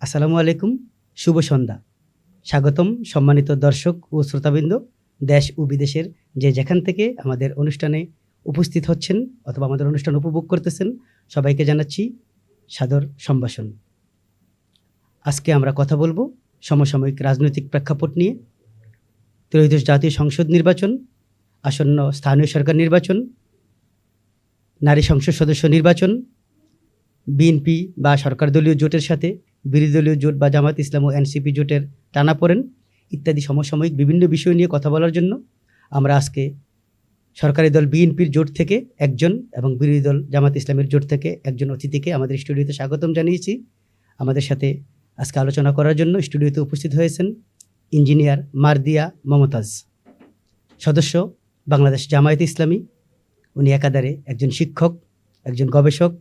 আসসালামু আলাইকুম, শুভ সন্ধ্যা। স্বাগতম সম্মানিত দর্শক ও শ্রোতাবৃন্দ, দেশ ও বিদেশের যে যেখান থেকে আমাদের অনুষ্ঠানে উপস্থিত হচ্ছেন অথবা আমাদের অনুষ্ঠান উপভোগ করতেছেন, সবাইকে জানাচ্ছি সাদর সম্ভাষণ। আজকে আমরা কথা বলবো সমসাময়িক রাজনৈতিক প্রেক্ষাপট নিয়ে। ত্রয়োদশ জাতীয় সংসদ নির্বাচন, আসন্ন স্থানীয় সরকার নির্বাচন, নারী সংসদ সদস্য নির্বাচন, বিএনপি বা সরকার দলীয় জোটের সাথে বিরোধী দলীয় জোট বা জামাত ইসলাম ও এনসিপি জোটের টানাপোড়েন ইত্যাদি সমসাময়িক বিভিন্ন বিষয় নিয়ে কথা বলার জন্য আমরা আজকে সরকারি দল বিএনপির জোট থেকে একজন এবং বিরোধী দল জামাত ইসলামের জোট থেকে একজন অতিথিকে আমাদের স্টুডিওতে স্বাগতম জানিয়েছি। আমাদের সাথে আজকে আলোচনা করার জন্য স্টুডিওতে উপস্থিত হয়েছেন ইঞ্জিনিয়ার মারদিয়া মমতাজ, সদস্য বাংলাদেশ জামায়াত ইসলামী। উনি একাধারে একজন শিক্ষক, একজন গবেষক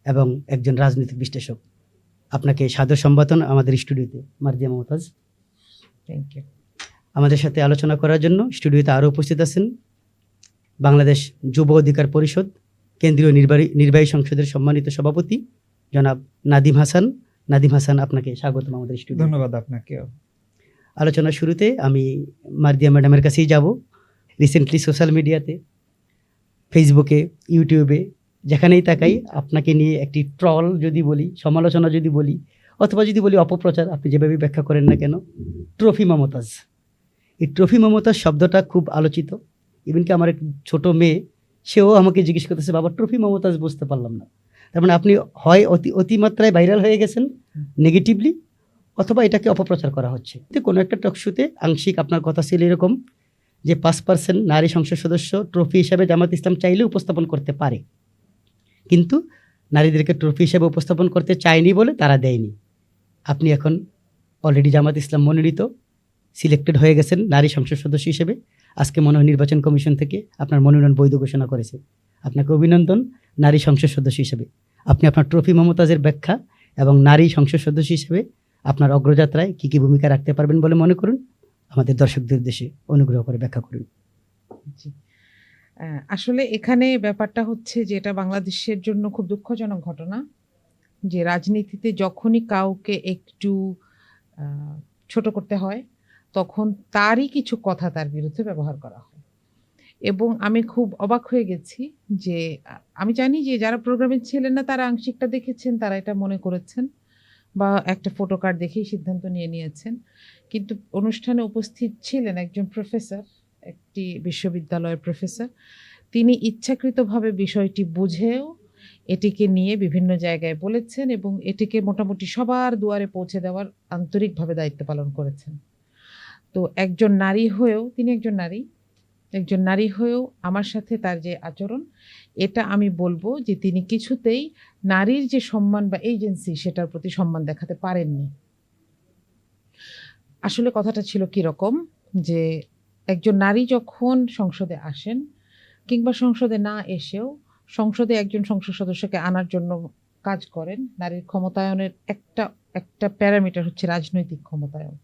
এবং একজন রাজনৈতিক বিশ্লেষক। আপনাকে সাদর সম্ভাষণ আমাদের স্টুডিওতে, মারদিয়া মমতাজ। Thank you. আমাদের সাথে আলোচনা করার জন্য স্টুডিওতে আরও উপস্থিত আছেন বাংলাদেশ যুব অধিকার পরিষদ কেন্দ্রীয় নির্বাহী সংসদের সম্মানিত সভাপতি জনাব নাদিম হাসান। নাদিম হাসান, আপনাকে স্বাগতম আমাদের স্টুডিও। ধন্যবাদ আপনাকেও। আলোচনার শুরুতে আমি মারদিয়া ম্যাডামের কাছেই যাব। রিসেন্টলি সোশ্যাল মিডিয়াতে, ফেসবুকে, ইউটিউবে যেখানেই তাকাই আপনাকে নিয়ে একটি ট্রল যদি বলি, সমালোচনা যদি বলি, অথবা যদি বলি অপপ্রচার, আপনি যেভাবে ব্যাখ্যা করেন না কেন, ট্রফি মমতাজ। এই ট্রফি মমতাজ শব্দটা খুব আলোচিত। ইভেন কি আমার এক ছোট মেয়ে, সেও আমাকে জিজ্ঞেস করতেছে, বাবা ট্রফি মমতাজ বুঝতে পারলাম না। তার মানে আপনি হয় অতিমাত্রায় ভাইরাল হয়ে গেছেন নেগেটিভলি, অথবা এটাকে অপপ্রচার করা হচ্ছে। কোনো একটা টকশোতে আংশিক আপনার কথা ছিল এরকম যে 5% নারী সংসদ সদস্য ট্রফি হিসাবে জামাত ইসলাম চাইলে উপস্থাপন করতে পারে, কিন্তু নারীদেরকে ট্রফি হিসাবে উপস্থাপন করতে চায়নি বলে তারা দেয়নি। আপনি এখন অলরেডি জামাত ইসলাম মনোনীত, সিলেক্টেড হয়ে গেছেন নারী সংসদ সদস্য হিসেবে। আজকে মনে হয় নির্বাচন কমিশন থেকে আপনার মনোনয়ন বৈধ ঘোষণা করেছে। আপনাকে অভিনন্দন নারী সংসদ সদস্য হিসেবে। আপনি আপনার ট্রফি মমতাজের ব্যাখ্যা এবং নারী সংসদ সদস্য হিসেবে আপনার অগ্রযাত্রায় কী কী ভূমিকা রাখতে পারবেন বলে মনে করুন, আমাদের দর্শকদের উদ্দেশ্যে অনুগ্রহ করে ব্যাখ্যা করুন। জি, আসলে এখানে ব্যাপারটা হচ্ছে যে এটা বাংলাদেশের জন্য খুব দুঃখজনক ঘটনা যে রাজনীতিতে যখনই কাউকে একটু ছোট করতে হয় তখন তারই কিছু কথা তার বিরুদ্ধে ব্যবহার করা হয়। এবং আমি খুব অবাক হয়ে গেছি যে আমি জানি যে যারা প্রোগ্রামে ছিলেন না তারা আংশিকটা দেখেছেন, তারা এটা মনে করেছেন বা একটা ফটো কার্ড দেখেই সিদ্ধান্ত নিয়েছেন। কিন্তু অনুষ্ঠানে উপস্থিত ছিলেন একজন প্রফেসর, একটি বিশ্ববিদ্যালয়ের প্রফেসর। তিনি ইচ্ছাকৃতভাবে বিষয়টি বুঝেও এটিকে নিয়ে বিভিন্ন জায়গায় বলেছেন এবং এটিকে মোটামুটি সবার দুয়ারে পৌঁছে দেওয়ার আন্তরিকভাবে দায়িত্ব পালন করেছেন। তো একজন নারী হয়েও আমার সাথে তার যে আচরণ, এটা আমি বলবো যে তিনি কিছুতেই নারীর যে সম্মান বা এজেন্সি সেটার প্রতি সম্মান দেখাতে পারেননি। আসলে কথাটা ছিল কীরকম যে একজন নারী যখন সংসদে আসেন কিংবা সংসদে না এসেও সংসদে একজন সংসদ সদস্যকে আনার জন্য কাজ করেন, নারীর ক্ষমতায়নের একটা প্যারামিটার হচ্ছে রাজনৈতিক ক্ষমতায়ন।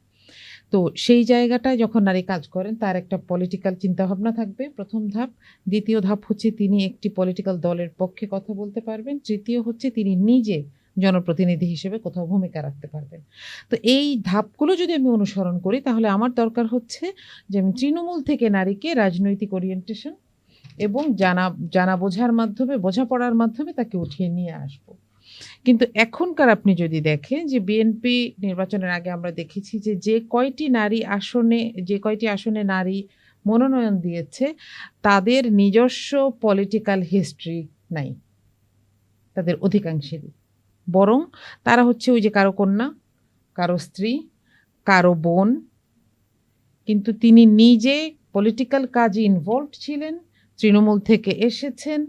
তো সেই জায়গাটায় যখন নারী কাজ করেন তার একটা পলিটিক্যাল চিন্তাভাবনা থাকবে, প্রথম ধাপ। দ্বিতীয় ধাপ হচ্ছে তিনি একটি পলিটিক্যাল দলের পক্ষে কথা বলতে পারবেন। তৃতীয় হচ্ছে তিনি নিজে জনপ্রতিনিধি হিসেবে কোথাও ভূমিকা রাখতে পারবেন। তো এই ধাপগুলো যদি আমি অনুসরণ করি তাহলে আমার দরকার হচ্ছে যে আমি তৃণমূল থেকে নারীকে রাজনৈতিক ওরিয়েন্টেশন এবং জানা বোঝার মাধ্যমে, বোঝাপড়ার মাধ্যমে তাকে উঠিয়ে নিয়ে আসব। কিন্তু এখনকার আপনি যদি দেখেন যে বিএনপি নির্বাচনের আগে আমরা দেখেছি যে কয়টি আসনে নারী মনোনয়ন দিয়েছে তাদের নিজস্ব পলিটিক্যাল হিস্ট্রি নাই তাদের অধিকাংশেরই, বরং তারা হচ্ছে ওই যে কারো কন্যা, কারো স্ত্রী, কারো বোন। কিন্তু তিনি নিজে পলিটিক্যাল কাজে ইনভলভড ছিলেন, তৃণমূল থেকে এসেছেন,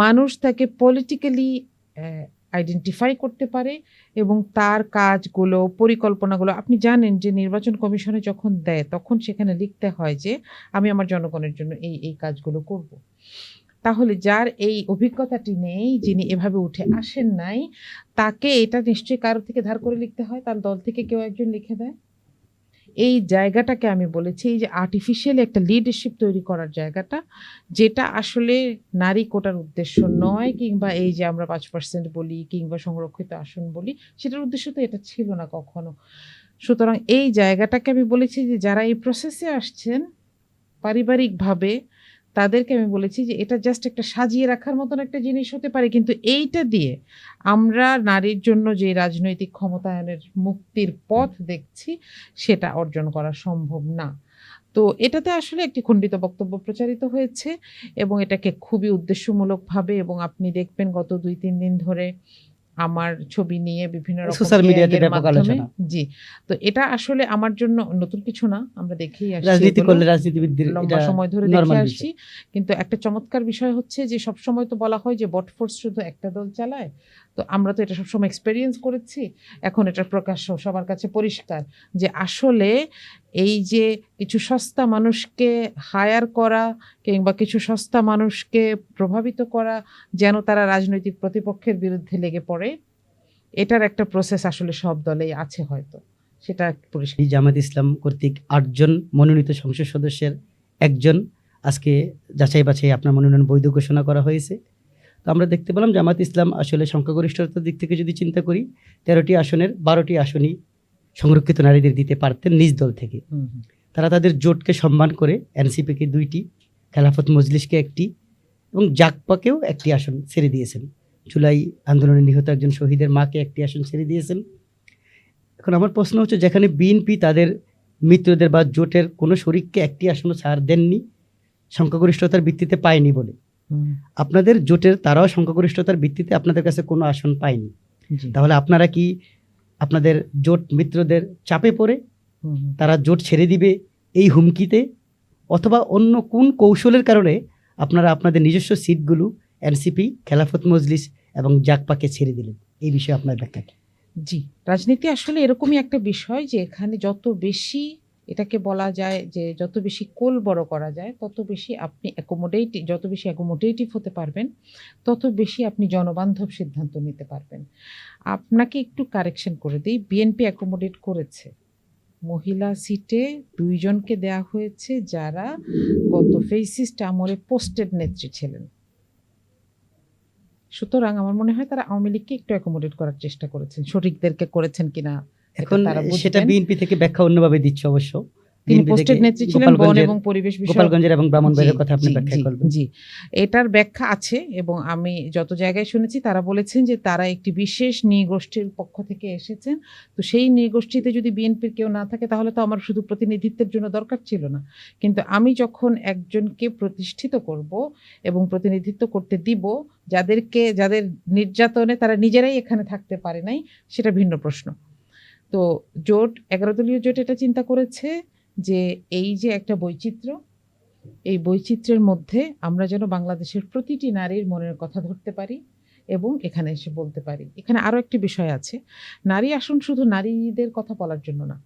মানুষ তাকে পলিটিক্যালি আইডেন্টিফাই করতে পারে এবং তার কাজগুলো, পরিকল্পনাগুলো আপনি জানেন যে নির্বাচন কমিশনে যখন দেয় তখন সেখানে লিখতে হয় যে আমি আমার জনগণের জন্য এই কাজগুলো করব। তাহলে যার এই অভিজ্ঞতাটি নেই, যিনি এভাবে উঠে আসেন নাই, তাকে এটা নিশ্চয়ই কারো থেকে ধার করে লিখতে হয়, তার দল থেকে কেউ একজন লিখে দেয়। এই জায়গাটাকে আমি বলেছি এই যে আর্টিফিশিয়ালি একটা লিডারশিপ তৈরি করার জায়গাটা, যেটা আসলে নারী কোটার উদ্দেশ্য নয়, কিংবা এই যে আমরা 5% বলি কিংবা সংরক্ষিত আসন বলি, সেটার উদ্দেশ্য তো এটা ছিল না কখনো। সুতরাং এই জায়গাটাকে আমি বলেছি যে যারা এই প্রসেসে আসছেন পারিবারিকভাবে, তাদেরকে আমি বলেছি যে এটা জাস্ট একটা সাজিয়ে রাখার মতন একটা জিনিস হতে পারে, কিন্তু এইটা দিয়ে আমরা নারীর জন্য যে রাজনৈতিক ক্ষমতায়নের মুক্তির পথ দেখছি সেটা অর্জন করা সম্ভব না। তো এটাতে আসলে একটি খণ্ডিত বক্তব্য প্রচারিত হয়েছে এবং এটাকে খুবই উদ্দেশ্যমূলকভাবে, এবং আপনি দেখবেন গত 2-3 দিন ধরে আমার ছবি নিয়ে বিভিন্ন রকম সোশ্যাল মিডিয়াতে AI এর ব্যাপক মাধ্যমে, আলোচনা। জি, তো এটা আসলে আমার জন্য নতুন কিছু না, আমরা দেখেই আসছি, রাজনীতি এগুলো করলে রাজনীতিবিদদের লম্বা এটা সময় ধরে দেখে নরমাল আসছি। বিষয়। কিন্তু একটা চমৎকার বিষয় হচ্ছে যে সবসময় তো বলা হয় যে বটফোর্স শুধু একটা দল চালায়, তো আমরা তো এটা সবসময় এক্সপেরিয়েন্স করেছি। এখন এটার প্রকাশ্য সবার কাছে পরিষ্কার যে আসলে এই যে কিছু সস্তা মানুষকে হায়ার করা কিংবা কিছু সস্তা মানুষকে প্রভাবিত করা যেন তারা রাজনৈতিক প্রতিপক্ষের বিরুদ্ধে লেগে পড়ে, এটার একটা প্রসেস আসলে সব দলেই আছে, হয়তো সেটা পরিষ্কার। এই জামাত ইসলাম কর্তৃক 8 জন মনোনীত সংসদ সদস্যের একজন আজকে যাচাই বাছাই আপনার মনোনয়ন বৈধ ঘোষণা করা হয়েছে। তো আমরা দেখতে পেলাম জামাত ইসলাম আসলে সংখ্যাগরিষ্ঠতার দিক থেকে যদি চিন্তা করি 13টি আসনের 12টি আসনই সংরক্ষিত নারীদের দিতে পারতেন নিজ দল থেকে। তারা তাদের জোটকে সম্মান করে এনসিপিকে 2টি, খেলাফত মজলিসকে 1টি এবং জাকপাকেও 1টি আসন ছেড়ে দিয়েছেন। জুলাই আন্দোলনে নিহত একজন শহীদের মাকে 1টি আসন ছেড়ে দিয়েছেন। এখন আমার প্রশ্ন হচ্ছে, যেখানে বিএনপি তাদের মিত্রদের বা জোটের কোনো শরিককে 1টি আসনও ছাড় দেননি সংখ্যাগরিষ্ঠতার ভিত্তিতে পায়নি বলে, আপনাদের জোটের তারাও সংখ্যাগরিষ্ঠতার ভিত্তিতে আপনাদের কাছে কোনো আসন পায়নি, তাহলে আপনারা কি আপনাদের জোট মিত্রদের চাপে পড়ে তারা জোট ছেড়ে দিবে এই হুমকিতে, অথবা অন্য কোন কৌশলের কারণে আপনারা আপনাদের নিজস্ব সিটগুলো এনসিপি, খেলাফত মজলিস এবং জাকপাকে ছেড়ে দিলেন? এই বিষয়ে আপনার ব্যাখ্যা কি? জি, রাজনীতি আসলে এরকমই একটা বিষয় যে এখানে যত বেশি এটাকে বলা যায় যে যত বেশি কোল বড় করা যায় তত বেশি আপনি যত বেশি অ্যাকোমোডেটিভ হতে পারবেন তত বেশি আপনি জনবান্ধব সিদ্ধান্ত নিতে পারবেন। আপনাকে একটু কারেকশন করে দিই, বিএনপি অ্যাকোমোডেট করেছে, মহিলা সিটে 2 জনকে দেয়া হয়েছে যারা গত ফেসিস্ট আমলে পোস্টেড নেত্রী ছিলেন। সুতরাং আমার মনে হয় তারা আওয়ামী লীগকে একটু অ্যাকোমোডেট করার চেষ্টা করেছেন, শরিকদেরকে করেছেন কিনা এখন তারা সেটা বুঝবেন। বিএনপি থেকে ব্যাখ্যা অন্যভাবে দিচ্ছে অবশ্য। তিনি বিএনপি পোস্টেড থেকে নেত্রী ছিলেন বন গোপালগঞ্জের এবং পরিবেশ বিষয়ক। গোপালগঞ্জের এবং ব্রাহ্মণবাড়িয়ার কথা আপনি জি, ব্যাখ্যা জি, করবেন। জি, এটার ব্যাখ্যা আছে এবং আমি যত জায়গায় শুনেছি তারা বলেছেন যে তারা একটি বিশেষ নৃগোষ্ঠীর পক্ষ থেকে এসেছেন। তো সেই নৃগোষ্ঠীতে যদি বিএনপির কেউ না থাকে তাহলে তো আমার শুধু প্রতিনিধিত্বের জন্য দরকার ছিল না, কিন্তু আমি যখন একজনকে প্রতিষ্ঠিত করব এবং প্রতিনিধিত্ব করতে দিব যাদের নির্যাতনে তারা নিজেরাই এখানে থাকতে পারে নাই, সেটা ভিন্ন প্রশ্ন। তো জোট 11 দলীয় জোট এটা চিন্তা করেছে যে এই যে একটা বৈচিত্র্য, এই বৈচিত্র্যের মধ্যে আমরা যেন বাংলাদেশের প্রতিটি নারীর মনের কথা ধরতে পারি এবং এখানে এসে বলতে পারি। এখানে আরও একটি বিষয় আছে, নারী আসন শুধু নারীদের কথা বলার জন্য না,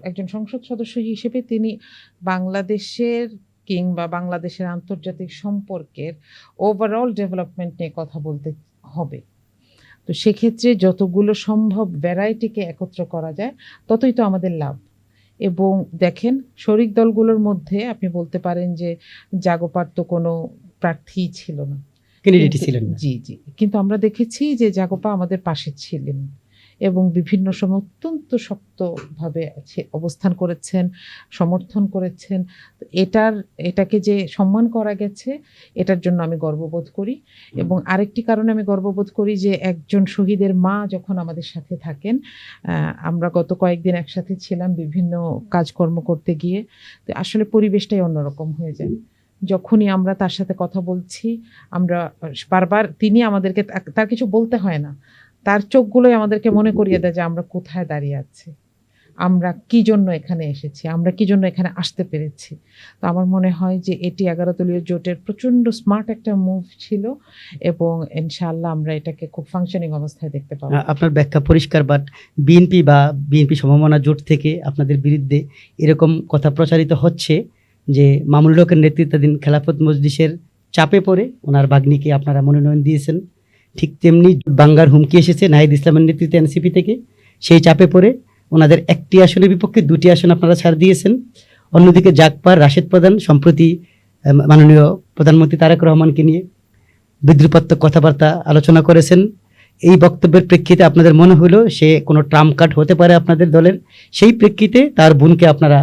একজন সংসদ সদস্য হিসেবে তিনি বাংলাদেশের কিংবা বাংলাদেশের আন্তর্জাতিক সম্পর্কের ওভারঅল ডেভেলপমেন্ট নিয়ে কথা বলতে হবে। তো সেক্ষেত্রে যতগুলো সম্ভব ভ্যারাইটিকে একত্র করা যায় ততই তো আমাদের লাভ। এবং দেখেন শরিক দলগুলোর মধ্যে আপনি বলতে পারেন যে জাগোপার তো কোনো প্রার্থী ছিল না, ক্যান্ডিডেটই ছিলেন না। জি জি, কিন্তু আমরা দেখেছি যে জাগোপা আমাদের পাশে ছিলেন এবং বিভিন্ন সময় অত্যন্ত শক্তভাবে অবস্থান করেছেন, সমর্থন করেছেন। এটাকে যে সম্মান করা গেছে এটার জন্য আমি গর্ববোধ করি। এবং আরেকটি কারণে আমি গর্ববোধ করি যে একজন শহীদের মা যখন আমাদের সাথে থাকেন, আমরা গত কয়েকদিন একসাথে ছিলাম বিভিন্ন কাজকর্ম করতে গিয়ে, তো আসলে পরিবেশটাই অন্যরকম হয়ে যায়। যখনই আমরা তার সাথে কথা বলছি আমরা বারবার, তিনি আমাদেরকে, তার কিছু বলতে হয় না, তার চোখগুলোই আমাদেরকে মনে করিয়ে দেয় যে আমরা কোথায় দাঁড়িয়ে আছি, আমরা কি জন্য এখানে এসেছি, আমরা কি জন্য এখানে আসতে পেরেছি। তো আমার মনে হয় যে এটি 11 দলীয় জোটের প্রচণ্ড স্মার্ট একটা মুভ ছিল এবং ইনশাআল্লাহ আমরা এটাকে খুব ফাংশনিং অবস্থায় দেখতে পাবো। আপনার ব্যাখ্যা পরিষ্কার, বাট বিএনপি সমমনা জোট থেকে আপনাদের বিরুদ্ধে এরকম কথা প্রচারিত হচ্ছে যে মামুনুল হকের নেতৃত্বাধীন খেলাফত মজলিসের চাপে পড়ে ওনার বাগ্নিকে আপনারা মনোনয়ন দিয়েছেন। ঠিক তেমনি বাঙ্গার হুমকি এসেছে নাহিদ ইসলামের নেতৃত্বে এনসিপি থেকে, সেই চাপে পড়ে ওনাদের একটি আসনের বিপক্ষে 2টি আসন আপনারা ছাড় দিয়েছেন। অন্যদিকে জাগপার রাশেদ প্রধান সম্প্রতি মাননীয় প্রধানমন্ত্রী তারেক রহমানকে নিয়ে বিদ্রুপাত্মক কথাবার্তা আলোচনা করেছেন। এই বক্তব্যের প্রেক্ষিতে আপনাদের মনে হলো সে কোনো ট্রাম্প কার্ড হতে পারে আপনাদের দলের, সেই প্রেক্ষিতে তার বোনকে আপনারা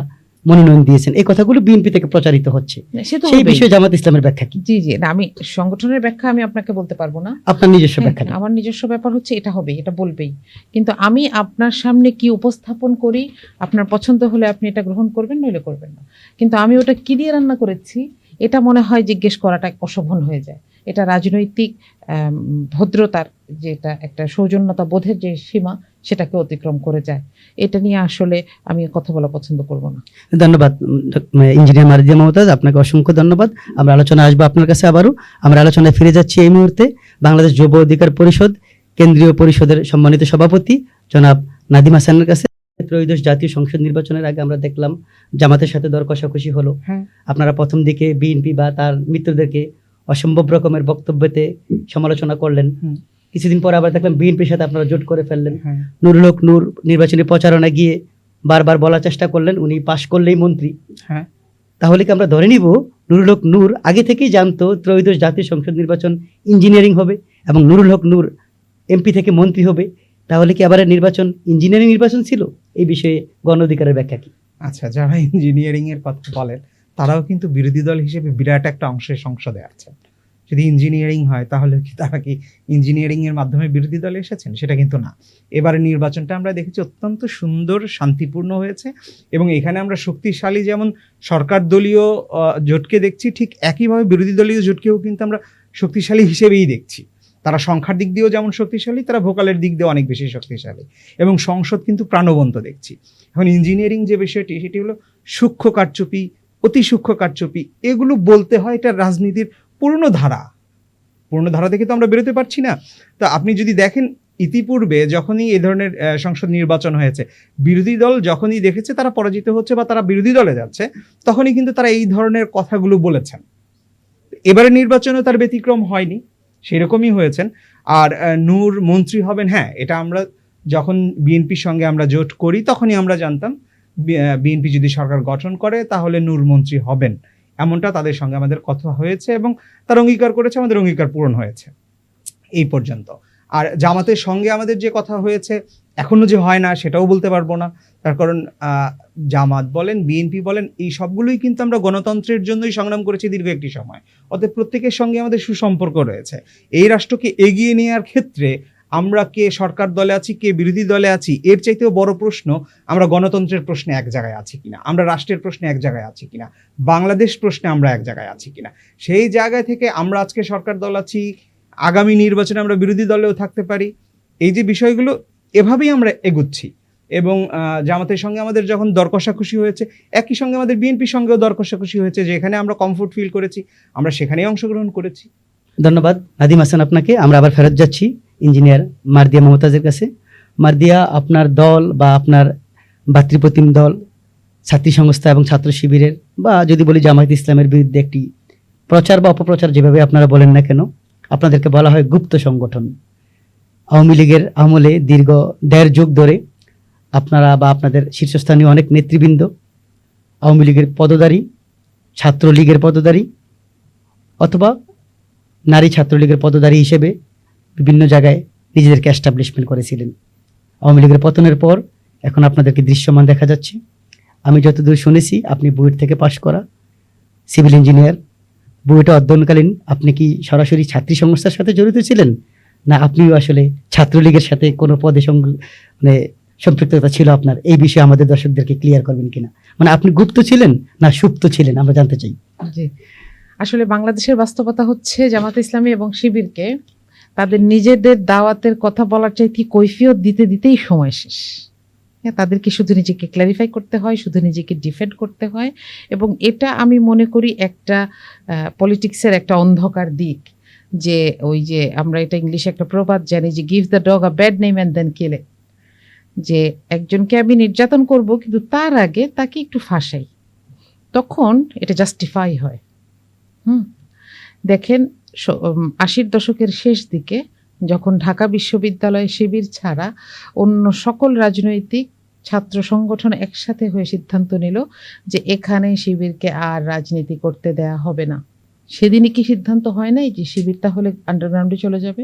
মনোনয়ন দিয়েছেন। এই কথাগুলো বিএনপি থেকে প্রচারিত হচ্ছে, সে তো সেই হবেই। বিষয়ে জামাত ইসলামের ব্যাখ্যা কি? জি জি না, আমি সংগঠনের ব্যাখ্যা আমি আপনাকে বলতে পারবো না। আপনার নিজস্ব হ্যাঁ, ব্যাখ্যা কি? আমার নিজস্ব ব্যাপার হচ্ছে এটা হবে, এটা বলবেই। কিন্তু আমি আপনার সামনে কি উপস্থাপন করি, আপনার পছন্দ হলে আপনি এটা গ্রহণ করবেন, নইলে করবেন না। কিন্তু আমি ওটা কি দিয়ে রান্না করেছি এটা মনে হয় জিজ্ঞেস করাটা অশোভন হয়ে যায়। এটা রাজনৈতিক ভদ্রতার, যেটা একটা সৌজন্যতা বোধের যে সীমা, সেটাকে অতিক্রম করে যায়। এটা নিয়ে আসলে আমি কথা বলা পছন্দ করব না। ধন্যবাদ ইঞ্জিনিয়ার মার্জিয়া মমতাজ, আপনাকে অসংখ্য ধন্যবাদ। আমরা আলোচনা আসবো আপনার কাছে আবারও। আমরা আলোচনায় ফিরে যাচ্ছি এই মুহূর্তে বাংলাদেশ যুব অধিকার পরিষদ কেন্দ্রীয় পরিষদের সম্মানিত সভাপতি জনাব নাদিম হাসানের কাছে। ত্রয়োদশ জাতীয় সংসদ নির্বাচনের আগে আমরা দেখলাম জামাতের সাথে দর কষাকষি হলো। হ্যাঁ, আপনারা প্রথম দিকে বিএনপি বা তার মিত্রদেরকে অসম্ভব রকমের বক্তব্যতে সমালোচনা করলেন। কিছুদিন পর আবার দেখলাম বিএনপির সাথে আপনারা জোট করে ফেললেন। নুরুল হক নূর নির্বাচনী প্রচারণা গিয়ে বারবার বলার চেষ্টা করলেন উনি পাশ করলেই মন্ত্রী। হ্যাঁ, তাহলে কি আমরা ধরে নিব নুরুল হক নূর আগে থেকেই জানতো ত্রয়োদশ জাতীয় সংসদ নির্বাচন ইঞ্জিনিয়ারিং হবে এবং নুরুল হক নূর এমপি থেকে মন্ত্রী হবে? তাহলে কি আবার নির্বাচন ইঞ্জিনিয়ারিং নির্বাচন ছিল? এই বিষয়ে গণ অধিকারের ব্যাখ্যা কি? আচ্ছা, যারা ইঞ্জিনিয়ারিং এর কথা বলেন তারাও কিন্তু বিরোধী দল হিসেবে বিরাট একটা অংশের সংসদে আছেন। যদি ইঞ্জিনিয়ারিং হয় তাহলে কি তারা কি ইঞ্জিনিয়ারিং এর মাধ্যমে বিরোধী দলে এসেছেন? সেটা কিন্তু না। এবারে নির্বাচনটা আমরা দেখেছি অত্যন্ত সুন্দর, শান্তিপূর্ণ হয়েছে এবং এখানে আমরা শক্তিশালী যেমন সরকার দলীয় জোটকে দেখছি, ঠিক একইভাবে বিরোধী দলীয় জোটকেও কিন্তু আমরা শক্তিশালী হিসেবেই দেখছি। তারা সংখ্যার দিক দিয়েও যেমন শক্তিশালী, তারা ভোকালের দিক দিয়েও অনেক বেশি শক্তিশালী এবং সংসদ কিন্তু প্রাণবন্ত দেখছি। এখন ইঞ্জিনিয়ারিং যে বিষয়টি, সেটি হলো সূক্ষ্ম কারচুপি, অতি সূক্ষ্ম কারচুপি, এগুলো বলতে হয় এটা রাজনীতির পূর্ণ ধারা থেকে তো আমরা বেরোতে পারছি না। তো আপনি যদি দেখেন ইতিপূর্বে যখনই এ ধরনের সংসদ নির্বাচন হয়েছে, বিরোধী দল যখনই দেখেছে তারা পরাজিত হচ্ছে বা তারা বিরোধী দলে যাচ্ছে, তখনই কিন্তু তারা এই ধরনের কথাগুলো বলেছেন। এবারে নির্বাচনে তার ব্যতিক্রম হয়নি, সেরকমই হয়েছেন। আর নূর মন্ত্রী হবেন, হ্যাঁ, এটা আমরা যখন বিএনপির সঙ্গে আমরা জোট করি তখনই আমরা জানতাম বিএনপি যদি সরকার গঠন করে তাহলে নূর মন্ত্রী হবেন, এমনটা তাদের সঙ্গে আমাদের কথা হয়েছে এবং তার অঙ্গীকার করেছে, আমাদের অঙ্গীকার পূরণ হয়েছে এই পর্যন্ত। আর জামাতের সঙ্গে আমাদের যে কথা হয়েছে এখনো যে হয় না সেটাও বলতে পারবো না, তার কারণ জামাত বলেন, বিএনপি বলেন, এই সবগুলোই কিন্তু আমরা গণতন্ত্রের জন্যই সংগ্রাম করেছি দীর্ঘ একটি সময়। অতএব প্রত্যেকের সঙ্গে আমাদের সুসম্পর্ক রয়েছে। এই রাষ্ট্রকে এগিয়ে নেওয়ার ক্ষেত্রে আমরা কে সরকার দলে আছি, কে বিরোধী দলে আছি, এর চাইতেও বড় প্রশ্ন আমরা গণতন্ত্রের প্রশ্নে এক জায়গায় আছি কিনা, আমরা রাষ্ট্রের প্রশ্নে এক জায়গায় আছি কিনা, বাংলাদেশ প্রশ্নে আমরা এক জায়গায় আছি কিনা। সেই জায়গায় থেকে আমরা আজকে সরকার দল আছি, আগামী নির্বাচনে আমরা বিরোধী দলেও থাকতে পারি। এই যে বিষয়গুলো, এভাবেই আমরা এগুচ্ছি। এবং জামাতের সঙ্গে আমাদের যখন দর কষাকষি হয়েছে, একই সঙ্গে আমাদের বিএনপির সঙ্গেও দর কষাকষি হয়েছে, যেখানে আমরা কমফোর্ট ফিল করেছি আমরা সেখানেই অংশগ্রহণ করেছি। ধন্যবাদ নাদিম হাসান আপনাকে। আমরা আবার ফেরত যাচ্ছি ইঞ্জিনিয়ার মার্দিয়া মমতাজের কাছে। মার্দিয়া, আপনার দল বা আপনার ভাতৃপ্রতিম দল ছাত্রী সংস্থা এবং ছাত্র শিবিরের বা যদি বলি জামায়াত ইসলামের বিরুদ্ধে একটি প্রচার বা অপপ্রচার, যেভাবে আপনারা বলেন না কেন, আপনাদেরকে বলা হয় গুপ্ত সংগঠন। আওয়ামী লীগের আমলে দীর্ঘ 1.5 যুগ ধরে আপনারা বা আপনাদের শীর্ষস্থানীয় অনেক নেতৃবৃন্দ আওয়ামী লীগের পদধারী, ছাত্রলীগের পদধারী অথবা নারী ছাত্রলীগের পদধারী হিসেবে বিভিন্ন জায়গায় নিজেদেরকে এস্টাবলিশমেন্ট করেছিলেন। আওয়ামী লীগের পতনের পর এখন আপনাদেরকে দৃশ্যমান দেখা যাচ্ছে। আমি যতদূর শুনেছি আপনি বুয়েট থেকে পাশ করা সিভিল ইঞ্জিনিয়ার। বুয়েটে অধ্যয়নকালীন আপনি কি সরাসরি ছাত্রী সংস্থার সাথে জড়িত ছিলেন, না আপনিও আসলে ছাত্রলীগের সাথে কোনো পদে মানে সম্পৃক্ততা ছিল আপনার? এই বিষয়ে আমাদের দর্শকদেরকে ক্লিয়ার করবেন কিনা, মানে আপনি গুপ্ত ছিলেন না সুপ্ত ছিলেন, আমরা জানতে চাই। জি, আসলে বাংলাদেশের বাস্তবতা হচ্ছে জামাত ইসলামী এবং শিবিরকে তাদের নিজেদের দাওয়াতের কথা বলার চাইতে কৈফিয়ত দিতে দিতেই সময় শেষ। হ্যাঁ, তাদেরকে শুধু নিজেকে ক্ল্যারিফাই করতে হয়, শুধু নিজেকে ডিফেন্ড করতে হয়। এবং এটা আমি মনে করি একটা পলিটিক্সের একটা অন্ধকার দিক, যে ওই যে আমরা এটা ইংলিশে একটা প্রবাদ জানি যে give the dog a bad name and then kill it, যে একজনকে আমি নির্যাতন করব কিন্তু তার আগে তাকে একটু ফাঁসাই, তখন এটা জাস্টিফাই হয়। দেখেন 80-র দশকের শেষ দিকে যখন ঢাকা বিশ্ববিদ্যালয়ে শিবির ছাড়া অন্য সকল রাজনৈতিক ছাত্র সংগঠন একসাথে হয়ে সিদ্ধান্ত নিল যে এখানে শিবিরকে আর রাজনীতি করতে দেয়া হবে না। সেদিনই কি সিদ্ধান্ত হয় নাই যে শিবির তাহলে আন্ডারগ্রাউন্ডে চলে যাবে?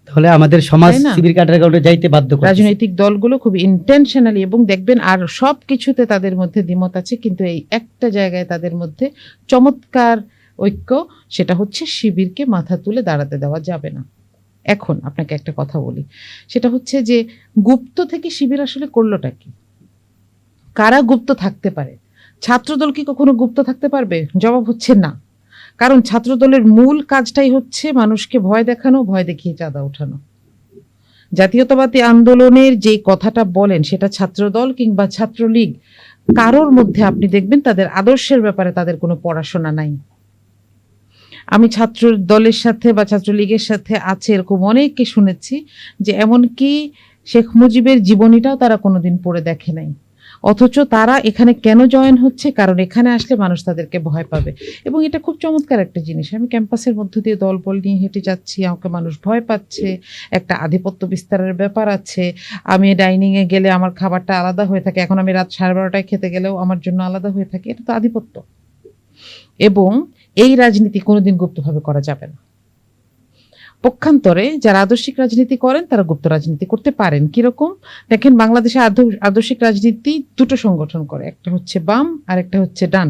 তাহলে আমাদের সমাজ তাই না? শিবিরকে আন্ডারগ্রাউন্ডে যাইতে বাধ্য করে। রাজনৈতিক দলগুলো খুব ইন্টেনশনালি, এবং দেখবেন আর সব কিছুতে তাদের মধ্যে দ্বিমত আছে, কিন্তু এই একটা জায়গায় তাদের মধ্যে চমৎকার ঐক্য, সেটা হচ্ছে শিবিরকে মাথা তুলে দাঁড়াতে দেওয়া যাবে না। এখন আপনাকে একটা কথা বলি, সেটা হচ্ছে যে গুপ্ত থেকে শিবির আসলে করলোটা কি? কারা গুপ্ত থাকতে পারে? ছাত্রদল কি কখনো গুপ্ত থাকতে পারবে? জবাব হচ্ছে না। কারণ ছাত্রদলের মূল কাজটাই হচ্ছে মানুষকে ভয় দেখানো, ভয় দেখিয়ে চাঁদা ওঠানো। জাতীয়তাবাদী আন্দোলনের যে কথাটা বলেন সেটা ছাত্রদল কিংবা ছাত্রলীগ, কারোর মধ্যে আপনি দেখবেন তাদের আদর্শের ব্যাপারে তাদের কোনো পড়াশোনা নাই। আমি ছাত্র দলের সাথে বা ছাত্রলীগের সাথে আছে এরকম অনেককে শুনেছি যে এমনকি শেখ মুজিবের জীবনীটাও তারা কোনোদিন পড়ে দেখে নাই, অথচ তারা এখানে কেন জয়েন হচ্ছে? কারণ এখানে আসলে মানুষ তাদেরকে ভয় পাবে। এবং এটা খুব চমৎকার একটা জিনিস। আমি ক্যাম্পাসের মধ্য দিয়ে দলবল নিয়ে হেঁটে যাচ্ছি, আমাকে মানুষ ভয় পাচ্ছে, একটা আধিপত্য বিস্তারের ব্যাপার আছে। আমি ডাইনিংয়ে গেলে আমার খাবারটা আলাদা হয়ে থাকে, এখন আমি রাত 12:30টায় খেতে গেলেও আমার জন্য আলাদা হয়ে থাকে। এটা তো আধিপত্য। এবং এই রাজনীতি কোনোদিন গুপ্তভাবে করা যাবে না। পক্ষান্তরে যারা আদর্শিক রাজনীতি করেন তারা গুপ্ত রাজনীতি করতে পারেন। কিরকম? দেখেন, বাংলাদেশে আদর্শিক রাজনীতি দুটো সংগঠন করে, একটা হচ্ছে বাম আর একটা হচ্ছে ডান।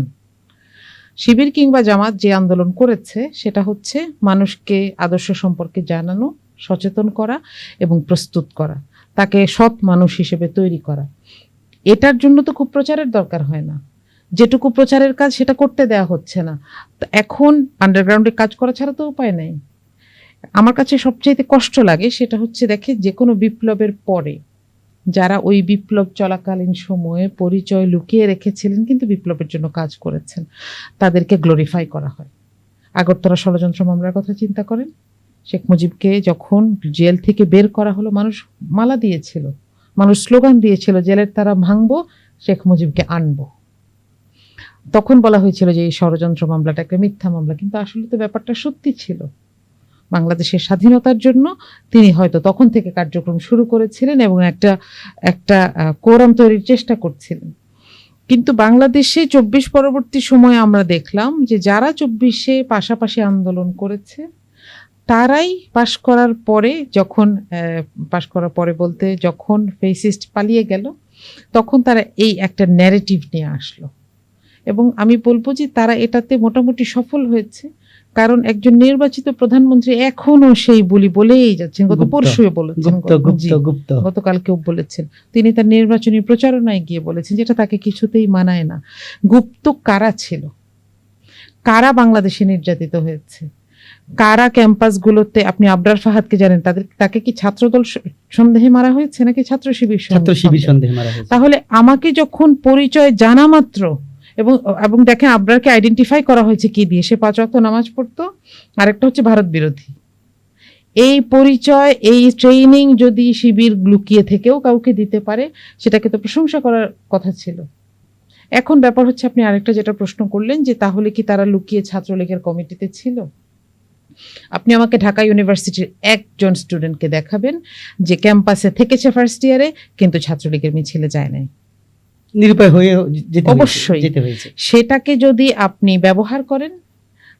শিবির কিংবা জামাত যে আন্দোলন করেছে সেটা হচ্ছে মানুষকে আদর্শ সম্পর্কে জানানো, সচেতন করা এবং প্রস্তুত করা, তাকে সৎ মানুষ হিসেবে তৈরি করা। এটার জন্য তো খুব প্রচারের দরকার হয় না। যেটুকু প্রচারের কাজ সেটা করতে দেয়া হচ্ছে না। এখন আন্ডারগ্রাউন্ডে কাজ করা ছাড়া তো উপায় নেই। আমার কাছে সবচেয়ে কষ্ট লাগে সেটা হচ্ছে, দেখে যে কোনো বিপ্লবের পরে যারা ওই বিপ্লব চলাকালীন সময়ে পরিচয় লুকিয়ে রেখেছিলেন কিন্তু বিপ্লবের জন্য কাজ করেছেন, তাদেরকে গ্লোরিফাই করা হয়। আগরতলা ষড়যন্ত্র মামলার কথা চিন্তা করেন। শেখ মুজিবকে যখন জেল থেকে বের করা হলো, মানুষ মালা দিয়েছিল, মানুষ স্লোগান দিয়েছিল, জেলের তারা ভাঙবো, শেখ মুজিবকে আনবো। তখন বলা হয়েছিল যে এই ষড়যন্ত্র মামলাটা একটা মিথ্যা মামলা, কিন্তু আসলে তো ব্যাপারটা সত্যি ছিল। বাংলাদেশের স্বাধীনতার জন্য তিনি হয়তো তখন থেকে কার্যক্রম শুরু করেছিলেন এবং একটা কোরাম তৈরির চেষ্টা করছিলেন। কিন্তু বাংলাদেশে 24 পরবর্তী সময়ে আমরা দেখলাম যে যারা 24-এ পাশাপাশি আন্দোলন করেছে তারাই পাশ করার পরে বলতে যখন ফেসিস্ট পালিয়ে গেল, তখন তারা এই একটা ন্যারেটিভ নিয়ে আসলো। এবং আমি বলবো যে তারা এটাতে মোটামুটি সফল হয়েছে, কারণ একজন নির্বাচিত প্রধানমন্ত্রী এখনো সেই বলেই যাচ্ছেন। গত পরশুও বলেছেন, গতকালকেও বলেছেন, তিনি তার নির্বাচনী প্রচারণায় গিয়ে বলেছেন যেটা তাকে কিছুতেই মানায় না। গুপ্ত কারা ছিল, কারা বাংলাদেশে নির্যাতিত হয়েছে, কারা ক্যাম্পাসগুলোতে, আপনি আবরার ফাহাদকে জানেন, তাকে কি ছাত্রদল সন্দেহে মারা হয়েছে নাকি ছাত্র শিবির সন্দেহে মারা হয়েছে? তাহলে আমাকে যখন পরিচয় জানা মাত্র, এবং দেখেন আবরারকে আইডেন্টিফাই করা হয়েছে কি দিয়ে, সে 5 ওয়াক্ত নামাজ পড়তো, আরেকটা হচ্ছে ভারত বিরোধী। এই পরিচয়, এই ট্রেনিং যদি শিবির লুকিয়ে থেকেও কাউকে দিতে পারে, সেটাকে তো প্রশংসা করার কথা ছিল। এখন ব্যাপার হচ্ছে, আপনি আরেকটা যেটা প্রশ্ন করলেন যে তাহলে কি তারা লুকিয়ে ছাত্রলীগের কমিটিতে ছিল? আপনি আমাকে ঢাকা ইউনিভার্সিটির একজন স্টুডেন্টকে দেখাবেন যে ক্যাম্পাসে থেকেছে ফার্স্ট ইয়ারে কিন্তু ছাত্রলীগের মিছিলে যায় নাই। নিরুপায় হয়ে অবশ্যই যেতে হয়েছে। সেটাকে যদি আপনি ব্যবহার করেন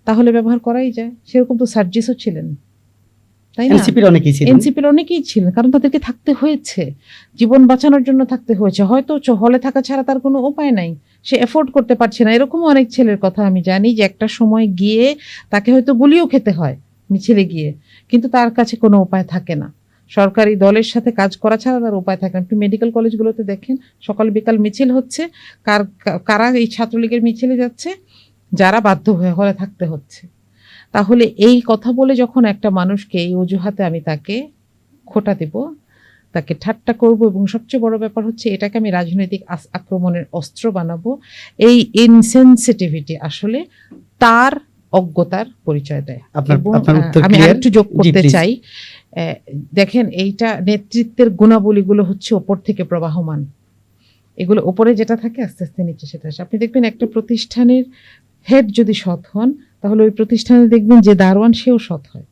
তাহলে ব্যবহার করাই যায়। সেরকম তো সার্জিসও ছিলেন, তাই না? এনসিপির অনেকেই ছিলেন, কারণ তাদেরকে থাকতে হয়েছে, জীবন বাঁচানোর জন্য থাকতে হয়েছে। হয়তো হলে থাকা ছাড়া তার কোনো উপায় নাই, সে এফোর্ড করতে পারছে না। এরকমও অনেক ছেলের কথা আমি জানি যে একটা সময় গিয়ে তাকে হয়তো গুলিও খেতে হয় মিছিলে গিয়ে, কিন্তু তার কাছে কোনো উপায় থাকে না। সরকারি দলের সাথে কাজ করা ছাড়া তার উপায় থাকে না। আপনি মেডিকেল কলেজগুলোতে দেখেন সকাল বিকাল মিছিল হচ্ছে, কারা এই ছাত্রলীগের মিছিলে যাচ্ছে? যারা বাধ্য হয়ে হলে থাকতে হচ্ছে। তাহলে এই কথা বলে যখন একটা মানুষকে এই অজুহাতে আমি তাকে খোঁটা দেব, তাকে ঠাট্টা করব, এবং সবচেয়ে বড় ব্যাপার হচ্ছে এটাকে আমি রাজনৈতিক আক্রমণের অস্ত্র বানাবো, এই ইনসেনসিটিভিটি আসলে তার অজ্ঞতার পরিচয় দেয়। আমি আরেকটু যোগ করতে চাই, দেখেন এইটা নেতৃত্বের গুণাবলীগুলো হচ্ছে ওপর থেকে প্রবাহমান, এগুলো ওপরে যেটা থাকে আস্তে আস্তে নিচে সেটা আসে। আপনি দেখবেন একটা প্রতিষ্ঠানের হেড যদি সৎ হন তাহলে ওই প্রতিষ্ঠানে দেখবেন যে দারোয়ান সেও সৎ হয়।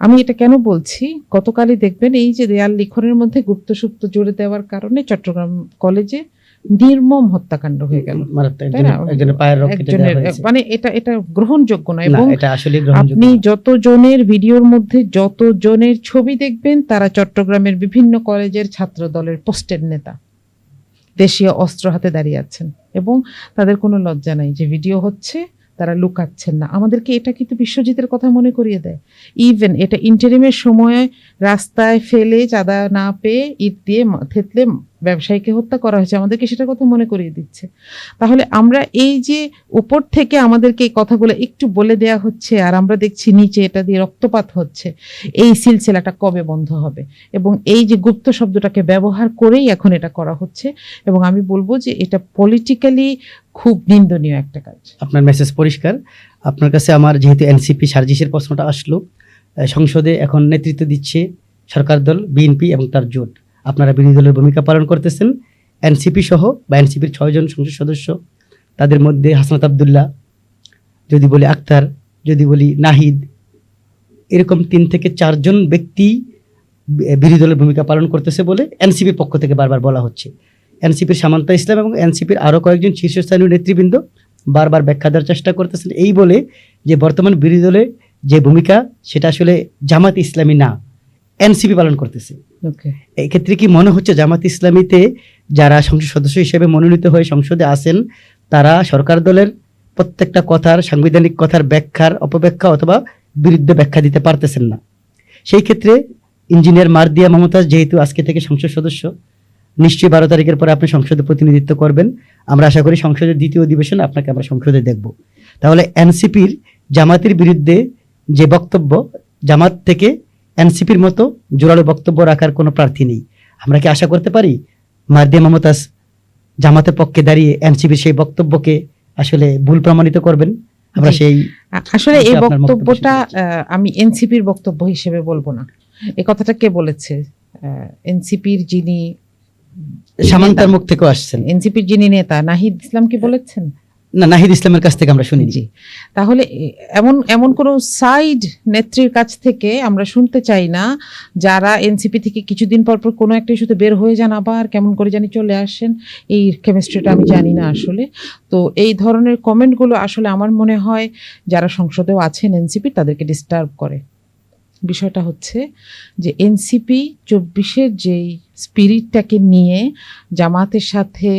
আমি এটা কেন বলছি, গতকালই দেখবেন এই যে দেয়াল লিখনের মধ্যে গুপ্তসূত্র জুড়ে দেওয়ার কারণে চট্টগ্রাম কলেজে নির্মম হত্যাকাণ্ড হয়ে গেল। মারাত্মক, তাই না? একজনের পায়ের রক কেটে দেওয়া একজনের, হয়েছে। মানে এটা গ্রহণযোগ্য নয়। না, এবং এটা আসলে গ্রহণযোগ্য আপনি না। যতজনের ভিডিওর মধ্যে যতজনের ছবি দেখবেন তারা চট্টগ্রামের বিভিন্ন কলেজের ছাত্র দলের পোস্টের নেতা, দেশীয় অস্ত্র হাতে দাঁড়িয়ে আছেন এবং তাদের কোনো লজ্জা নাই যে ভিডিও হচ্ছে, তারা লুকাচ্ছেন না। আমাদেরকে এটা কিন্তু বিশ্বজিতের কথা মনে করিয়ে দেয়। ইভেন এটা ইন্টারিমের সময় রাস্তায় ফেলে চাঁদা না পেয়ে ইট দিয়ে থেতলে ব্যবসায়ীকে হত্যা করা হয়েছে, আমাদেরকে সেটার কথা মনে করিয়ে দিচ্ছে। তাহলে আমরা এই যে উপর থেকে আমাদেরকে এই কথাগুলো একটু বলে দেয়া হচ্ছে আর আমরা দেখছি নিচে এটা দিয়ে রক্তপাত হচ্ছে, এই সিলসিলাটা কবে বন্ধ হবে? এবং এই যে গুপ্ত শব্দটাকে ব্যবহার করেই এখন এটা করা হচ্ছে, এবং আমি বলবো যে এটা পলিটিক্যালি খুব নিন্দনীয় একটা কাজ। আপনার মেসেজ পরিষ্কার। আপনার কাছে আমার যেহেতু এনসিপি সার্জিসের প্রশ্নটা আসলো, সংসদে এখন নেতৃত্ব দিচ্ছে সরকার দল বিএনপি এবং তার জোট। আপনারা বিরোধী দলের ভূমিকা পালন করতেছেন, এনসিপি সহ বা এনসিপির 6 জন সংসদ সদস্য, তাদের মধ্যে হাসনাত আবদুল্লাহ, যদি বলি আক্তার, যদি বলি নাহিদ, এরকম 3 থেকে 4 জন ব্যক্তি বিরোধী দলের ভূমিকা পালন করতেছে বলে এনসিপির পক্ষ থেকে বারবার বলা হচ্ছে। এনসিপির সামান্তা ইসলাম এবং এনসিপির আরও কয়েকজন শীর্ষস্থানীয় নেতৃবৃন্দ বারবার ব্যাখ্যা দেওয়ার চেষ্টা করতেছেন, এই বলে যে বর্তমান বিরোধী দলের যে ভূমিকা সেটা আসলে জামাত ইসলামী না, এনসিপি পালন করতেছে। ওকে, এক্ষেত্রে কি মনে হচ্ছে জামাত ইসলামীতে যারা সংসদ সদস্য হিসেবে মনোনীত হয়ে সংসদে আসেন তারা সরকার দলের প্রত্যেকটা কথার, সাংবিধানিক কথার ব্যাখ্যার অপব্যাখ্যা অথবা বিরুদ্ধে ব্যাখ্যা দিতে পারতেছেন না? সেই ক্ষেত্রে ইঞ্জিনিয়ার মারদিয়া মমতাজ যেহেতু আজকে থেকে সংসদ সদস্য, নিশ্চয়ই 12 তারিখের পরে আপনি সংসদে প্রতিনিধিত্ব করবেন। আমরা আশা করি সংসদের 2য় অধিবেশন আপনাকে আমরা সংসদে দেখব। তাহলে এনসিপির জামাতের বিরুদ্ধে যে বক্তব্য, জামাত থেকে এনসিপির মতো জোরালো বক্তব্য রাখার কোনো প্রার্থী নেই। আমরা কি আশা করতে পারি মারদিয়া মমতাজ জামাতের পক্ষে দাঁড়িয়ে এনসিপির সেই বক্তব্যকে আসলে ভুল প্রমাণিত করবেন? আমরা সেই আসলে এই আপনার বক্তব্য বক্তব্যটা শুনতে চাচ্ছি। আমি এনসিপির বক্তব্য হিসেবে বলবো না। এই কথাটা কে বলেছে? এনসিপির যিনি সামান্তার মুখ থেকেও আসছেন। এনসিপির যিনি নেতা নাহিদ ইসলাম কি বলেছেন? না, নাহিদ ইসলামের কাছ থেকে আমরা শুনি। জি, তাহলে এমন কোন সাইড নেত্রীর কাছ থেকে আমরা শুনতে চাই না, যারা এনসিপি থেকে কিছুদিন পর পর কোনো একটা ইস্যুতে বের হয়ে যান আবার কেমন করে জানি চলে আসেন। এই কেমিস্ট্রিটা আমি জানি না আসলে। তো এই ধরনের কমেন্টগুলো আসলে আমার মনে হয় যারা সংসদেও আছেন এনসিপি তাদেরকে ডিস্টার্ব করে। বিষয়টা হচ্ছে যে এনসিপি 24-এর যেই স্পিরিটটাকে নিয়ে জামাতের সাথে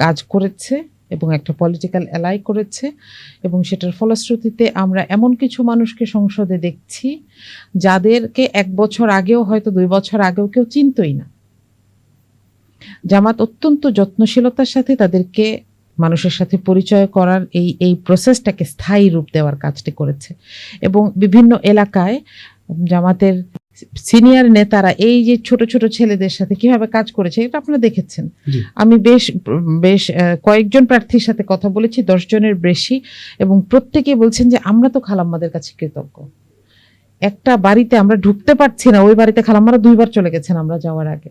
কাজ করেছে এবং একটা পলিটিক্যাল অ্যালাই করেছে, এবং সেটার ফলশ্রুতিতে আমরা এমন কিছু মানুষকে সংসদে দেখছি যাদেরকে 1 বছর আগেও হয়তো 2 বছর আগেও কেউ চিনতই না। জামাত অত্যন্ত যত্নশীলতার সাথে তাদেরকে মানুষের সাথে পরিচয় করার এই প্রসেসটাকে স্থায়ী রূপ দেওয়ার কাজটি করেছে, এবং বিভিন্ন এলাকায় জামাতের সিনিয়র নেতারা এই যে ছোট ছোট ছেলেদের সাথে কিভাবে কাজ করেছে এটা আপনারা দেখেছেন। জি। আমি বেশ কয়েকজন প্রার্থীর সাথে কথা বলেছি, 10 জনের বেশি, এবং প্রত্যেকেই বলছেন যে আমরা তো খালাম্মাদের কাছে কৃতজ্ঞ। একটা বাড়িতে আমরা ঢুকতে পারছি না, ওই বাড়িতে খালাম্মারা 2 বার চলে গেছেন আমরা যাওয়ার আগে।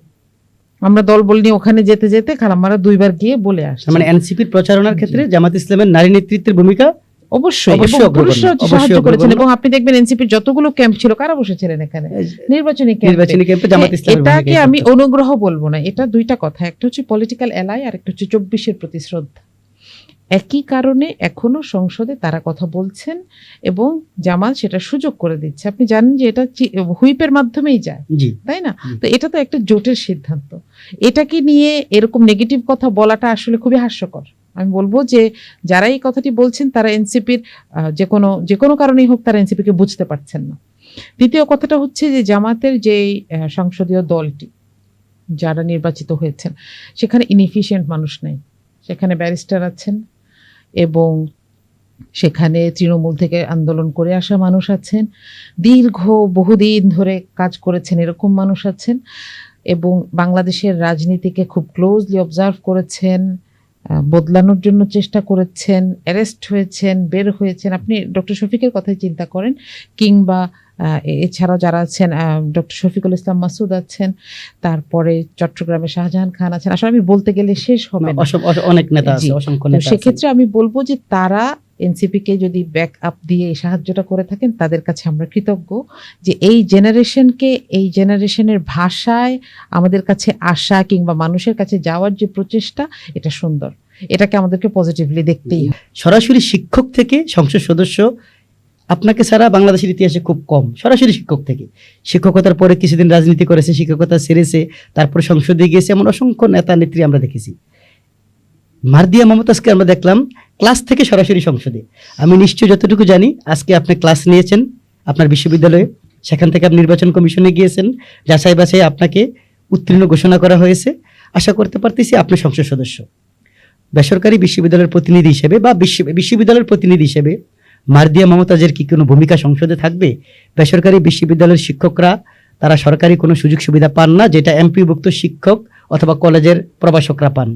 আমরা দলবল নিয়ে ওখানে যেতে যেতে খালাম্মারা 2 বার গিয়ে বলে আসছে। মানে এনসিপির প্রচারণার ক্ষেত্রে জামাত ইসলামের নারী নেতৃত্বের ভূমিকা অবশ্যই অবশ্যই এবং পুরুষরা অগ্রগণ্য, সাহায্য অবশ্যই করেছেন। অগ্রগণ্য। এবং আপনি দেখবেন এনসিপির যতগুলো ক্যাম্প ছিল কারা বসেছিলেন এখানে? নির্বাচনী নির্বাচনী ক্যাম্পে জামাত ইসলামের এটাকে ভূমিকা আমি ইম্পর্টেন্ট। অনুগ্রহ বলবো না, এটা দুইটা কথা। একটা হচ্ছে পলিটিক্যাল অ্যালাই আর একটা হচ্ছে 24-এর প্রতি শ্রদ্ধা। একই কারণে এখনো সংসদে তারা কথা বলছেন এবং জামাত সেটা সুযোগ করে দিচ্ছে। আপনি জানেন যে এটা হুইপের মাধ্যমেই যায়, জি, তাই না? জি। তো এটা তো একটা জোটের সিদ্ধান্ত। এটাকে নিয়ে এরকম নেগেটিভ কথা বলাটা আসলে খুবই হাস্যকর। আমি বলবো যে যারা এই কথাটি বলছেন তারা এনসিপির যে কোনো কারণেই হোক তারা এনসিপিকে বুঝতে পারছেন না। দ্বিতীয় কথাটা হচ্ছে যে জামাতের যে সংসদীয় দলটি যারা নির্বাচিত হয়েছেন সেখানে ইনএফিশিয়েন্ট মানুষ নেই। সেখানে ব্যারিস্টার আছেন এবং সেখানে তৃণমূল থেকে আন্দোলন করে আসা মানুষ আছেন, বহুদিন ধরে কাজ করেছেন এরকম মানুষ আছেন, এবং বাংলাদেশের রাজনীতিকে খুব ক্লোজলি অবজার্ভ করেছেন, বদলানোর জন্য চেষ্টা করেছেন, অ্যারেস্ট হয়েছেন, বের হয়েছেন। আপনি ডক্টর শফিকের কথাই চিন্তা করেন, কিংবা এছাড়াও যারা আছেন, ডক্টর শফিকুল ইসলাম মাসুদ আছেন, তারপরে চট্টগ্রামে শাহজাহান খান আছেন। আসলে আমি বলতে গেলে শেষ হবে না, অনেক নেতা আছে, জি। অসংখ্য তো নেতা আছে। সেক্ষেত্রে আমি বলবো যে তারা এনসিপিকে যদি ব্যাক আপ দিয়ে এই সাহায্যটা করে থাকেন তাদের কাছে আমরা কৃতজ্ঞ যে এই জেনারেশনের ভাষায় আমাদের কাছে আসা কিংবা মানুষের কাছে যাওয়ার যে প্রচেষ্টা, এটা সুন্দর, এটাকে আমাদেরকে পজিটিভলি দেখতেই হবে। সরাসরি শিক্ষক থেকে সংসদ সদস্য আপনাকে ছাড়া বাংলাদেশের ইতিহাসে খুব কম। সরাসরি শিক্ষক থেকে, শিক্ষকতার পরে কিছুদিন রাজনীতি করেছে, শিক্ষকতা ছেড়েছে, তারপর সংসদে গিয়েছে, এমন অসংখ্য নেতা নেত্রী আমরা দেখেছি। মার্দিয়া মমতাজকে আমরা দেখলাম ক্লাস থেকে সরাসরি সংসদে। আমি নিশ্চয়ই যতটুকু জানি আজকে আপনি ক্লাস নিয়েছেন আপনার বিশ্ববিদ্যালয়ে, সেখান থেকে আপনি নির্বাচন কমিশনে গিয়েছেন, যাচাই বাছাই আপনাকে উত্তীর্ণ ঘোষণা করা হয়েছে। আশা করতে পারতেছি আপনি সংসদ সদস্য। বেসরকারি বিশ্ববিদ্যালয়ের প্রতিনিধি হিসেবে বা বিশ্ববিদ্যালয়ের প্রতিনিধি হিসেবে মার্দিয়া মমতাজের কি কোনো ভূমিকা সংসদে থাকবে? বেসরকারি বিশ্ববিদ্যালয়ের শিক্ষকরা তারা সরকারি কোনো সুযোগ সুবিধা পান না, যেটা এমপিভুক্ত শিক্ষক অথবা কলেজের প্রভাষকরা পান।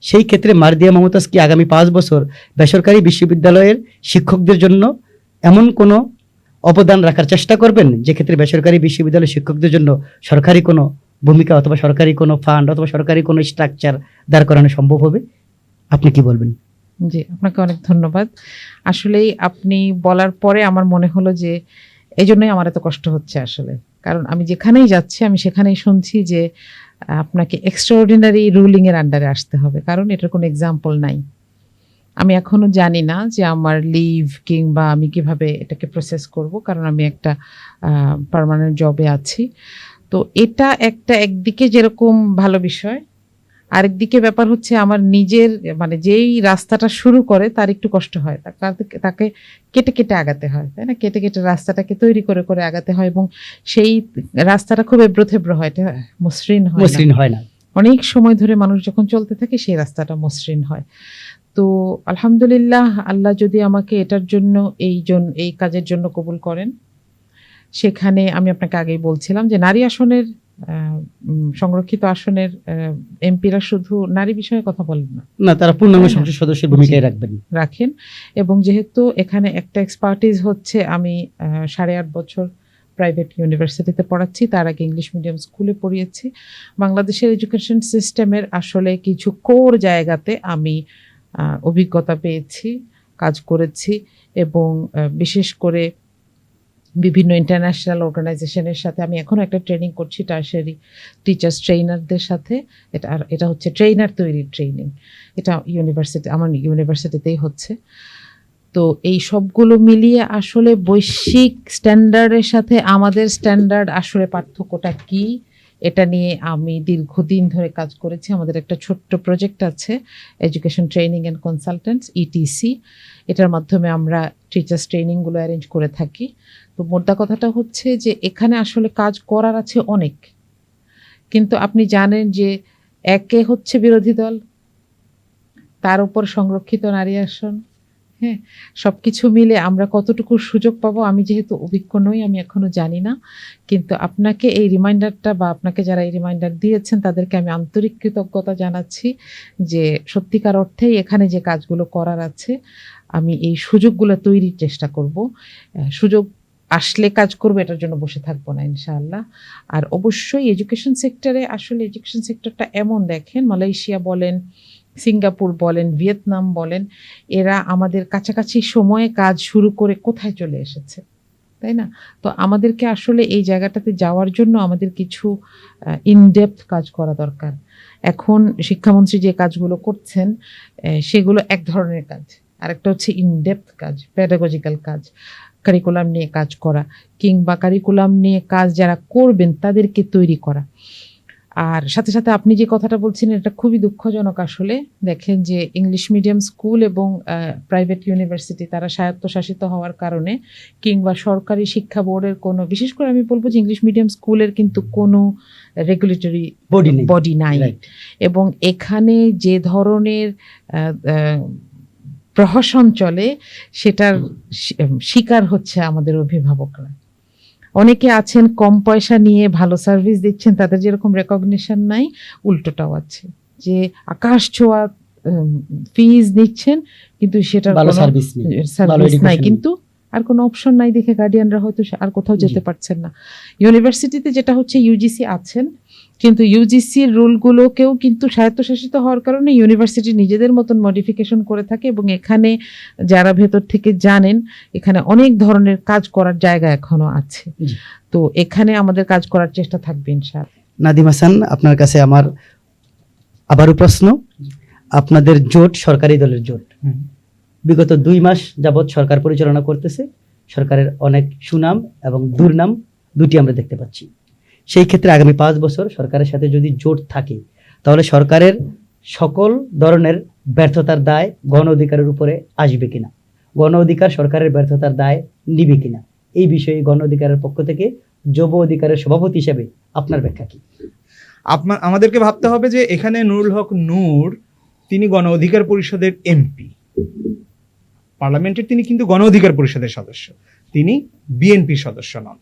সেই ক্ষেত্রে মার্দিয়া মমতাজ কি আগামী 5 বছর বেসরকারি বিশ্ববিদ্যালয়ের শিক্ষকদের জন্য এমন কোনো অবদান রাখার চেষ্টা করবেন যে ক্ষেত্রে বেসরকারি বিশ্ববিদ্যালয়ের শিক্ষকদের জন্য সরকারি কোনো ভূমিকা অথবা সরকারি কোনো ফান্ড অথবা সরকারি কোনো স্ট্রাকচার দাঁড় করানো সম্ভব হবে? আপনি কি বলবেন? জি, আপনাকে অনেক ধন্যবাদ। আসলেই আপনি বলার পরে আমার মনে হলো যে এই জন্যই আমার এত কষ্ট হচ্ছে আসলে, কারণ আমি যেখানেই যাচ্ছি আমি সেখানেই শুনছি যে আপনাকে এক্সট্রাঅর্ডিনারি রুলিং এর আন্ডারে আসতে হবে, কারণ এটার কোনো এক্সাম্পল নাই। আমি এখনো জানি না যে আমার লিভ কিংবা আমি কিভাবে এটাকে প্রসেস করব, কারণ আমি একটা পার্মানেন্ট জবে আছি। তো এটা একদিকে যেরকম ভালো বিষয়, আরেকদিকে ব্যাপার হচ্ছে আমার নিজের মানে যেই রাস্তাটা শুরু করে তার একটু কষ্ট হয়, তাকে কেটে কেটে আগাতে হয়, তাই না? কেটে কেটে রাস্তাটাকে তৈরি করে করে আগাতে হয়, এবং সেই রাস্তাটা খুব এবড়ো হয়, এটা মসৃণ হয় না। অনেক সময় ধরে মানুষ যখন চলতে থাকে সেই রাস্তাটা মসৃণ হয়। তো আলহামদুলিল্লাহ, আল্লাহ যদি আমাকে এটার জন্য এই কাজের জন্য কবুল করেন, সেখানে আমি আপনাকে আগেই বলছিলাম যে নারী আসনের সংরক্ষিত আসনের এমপিরা শুধু নারী বিষয়ে কথা বলেন না, তারা পূর্ণাঙ্গ সংসদ সদস্যের ভূমিকায় রাখেন। এবং যেহেতু এখানে একটা এক্সপার্টিস হচ্ছে, আমি 8.5 বছর প্রাইভেট ইউনিভার্সিটিতে পড়াচ্ছি, তার আগে ইংলিশ মিডিয়াম স্কুলে পড়িয়েছি। বাংলাদেশের এডুকেশন সিস্টেমের আসলে কিছু কোর জায়গাতে আমি অভিজ্ঞতা পেয়েছি, কাজ করেছি, এবং বিশেষ করে বিভিন্ন ইন্টারন্যাশনাল অর্গানাইজেশনের সাথে আমি এখনো একটা ট্রেনিং করছি, টার্সারি টিচার্স ট্রেনারদের সাথে। এটা হচ্ছে ট্রেনার তৈরির ট্রেনিং, এটা আমার ইউনিভার্সিটিতেই হচ্ছে। তো এই সবগুলো মিলিয়ে আসলে বৈশ্বিক স্ট্যান্ডার্ডের সাথে আমাদের স্ট্যান্ডার্ড আসলে পার্থক্যটা কি, এটা নিয়ে আমি দীর্ঘদিন ধরে কাজ করেছি। আমাদের একটা ছোট্ট প্রজেক্ট আছে, education training and consultants, etc. এটার মাধ্যমে আমরা টিচার্স ট্রেনিংগুলো অ্যারেঞ্জ করে থাকি। তো মোদ্দা কথাটা হচ্ছে যে এখানে আসলে কাজ করার আছে অনেক, কিন্তু আপনি জানেন যে একে হচ্ছে বিরোধী দল, তার উপর সংরক্ষিত নারী আসন, হ্যাঁ, সবকিছু মিলে আমরা কতটুকু সুযোগ পাবো আমি যেহেতু অভিজ্ঞ নই, আমি এখনো জানি না। কিন্তু আপনাকে এই রিমাইন্ডারটা, বা আপনাকে যারা এই রিমাইন্ডার দিয়েছেন তাদেরকে আমি আন্তরিক কৃতজ্ঞতা জানাচ্ছি যে সত্যিকার অর্থেই এখানে যে কাজগুলো করার আছে আমি এই সুযোগগুলো তৈরির চেষ্টা করব। সুযোগ আসলে কাজ করবো, এটার জন্য বসে থাকবো না ইনশাআল্লাহ। আর অবশ্যই এডুকেশন সেক্টরে, আসলে এডুকেশন সেক্টরটা এমন, দেখেন মালয়েশিয়া বলেন, সিঙ্গাপুর বলেন, ভিয়েতনাম বলেন, এরা আমাদের কাছাকাছি সময়ে কাজ শুরু করে কোথায় চলে এসেছে, তাই না? তো আমাদেরকে আসলে এই জায়গাটাতে যাওয়ার জন্য আমাদের কিছু ইনডেপথ কাজ করা দরকার। এখন শিক্ষামন্ত্রী যে কাজগুলো করছেন সেগুলো এক ধরনের কাজ, আরেকটা হচ্ছে ইনডেপথ কাজ, প্যাডাগজিক্যাল কাজ, কারিকুলাম নিয়ে কাজ করা, কিংবা কারিকুলাম নিয়ে কাজ যারা করবেন তাদেরকে তৈরি করা। আর সাথে সাথে আপনি যে কথাটা বলছেন এটা খুবই দুঃখজনক আসলে। দেখেন যে ইংলিশ মিডিয়াম স্কুল এবং প্রাইভেট ইউনিভার্সিটি তারা স্বায়ত্তশাসিত হওয়ার কারণে, কিংবা সরকারি শিক্ষা বোর্ডের কোনো, বিশেষ করে আমি বলবো যে ইংলিশ মিডিয়াম স্কুলের কিন্তু কোনো রেগুলেটরি বডি নাই, এবং এখানে যে ধরনের প্রহসন চলে সেটার শিকার হচ্ছে আমাদের অভিভাবকরা। অনেকে আছেন কম পয়সা নিয়ে ভালো সার্ভিস দিচ্ছেন, তাদের যেরকম রেকগনিশন নাই, উল্টোটাও আছে যে আকাশ ছোঁয়া ফিজ নিচ্ছেন কিন্তু সেটার কোনো সার্ভিস নাই, কিন্তু আর কোনো অপশন নাই দেখে গার্ডিয়ানরা হয়তো আর কোথাও যেতে পারছেন না। ইউনিভার্সিটিতে যেটা হচ্ছে ইউজিসি আছেন, কিন্তু ইউজিসির রুলগুলোকেও কিন্তু স্বায়ত্তশাসিত হওয়ার কারণে ইউনিভার্সিটি নিজেদের মতন মডিফিকেশন করে থাকে, এবং এখানে যারা ভেতর থেকে জানেন এখানে অনেক ধরনের কাজ করার জায়গা এখনো আছে। জি। তো এখানে আমাদের কাজ করার চেষ্টা থাকবে ইনশাআল্লাহ। নাদিম হাসান, আপনার কাছে আমার আবারও প্রশ্ন। আপনাদের জোট সরকারি দলের জোট, হুম। বিগত 2 মাস যাবৎ সরকার পরিচালনা করতেছে। সরকারের অনেক সুনাম এবং দুর্নাম দুটি আমরা দেখতে পাচ্ছি। সেই ক্ষেত্রে আগামী 5 বছর সরকারের সাথে যদি জোট থাকে, তাহলে সরকারের সকল ধরনের ব্যর্থতার দায় গণ অধিকারের উপরে আসবে কিনা, গণ অধিকার সরকারের ব্যর্থতার দায় নিবে কিনা, এই বিষয়ে গণ অধিকারের পক্ষ থেকে যুব অধিকারের সভাপতি হিসেবে আপনার ব্যাখ্যা কি? আমাদেরকে ভাবতে হবে যে এখানে নুরুল হক নূর তিনি গণ অধিকার পরিষদের এমপি, পার্লামেন্টের তিনি কিন্তু গণ অধিকার পরিষদের সদস্য, তিনি বিএনপির সদস্য নন।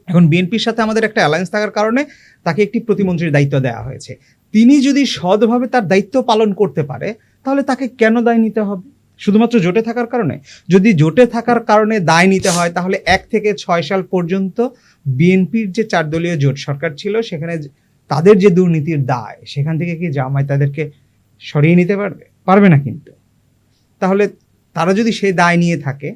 এখন বিএনপির সাথে আমাদের একটা অ্যালায়েন্স থাকার কারণে তাকে একটি প্রতিমন্ত্রীর দায়িত্ব দেওয়া হয়েছে। তিনি যদি সৎভাবে তার দায়িত্ব পালন করতে পারে, তাহলে তাকে কেন দায় নিতে হবে? শুধুমাত্র জোটে থাকার কারণে? যদি জোটে থাকার কারণে দায় নিতে হয়, তাহলে 1 থেকে 6 সাল পর্যন্ত বিএনপির যে 4 দলীয় জোট সরকার ছিল, সেখানে তাদের যে দুর্নীতির দায়, সেখান থেকে কি জামায়াত তাদেরকে সরিয়ে নিতে পারবে? পারবে না। কিন্তু তাহলে তারা যদি সেই দায় নিয়ে থাকে,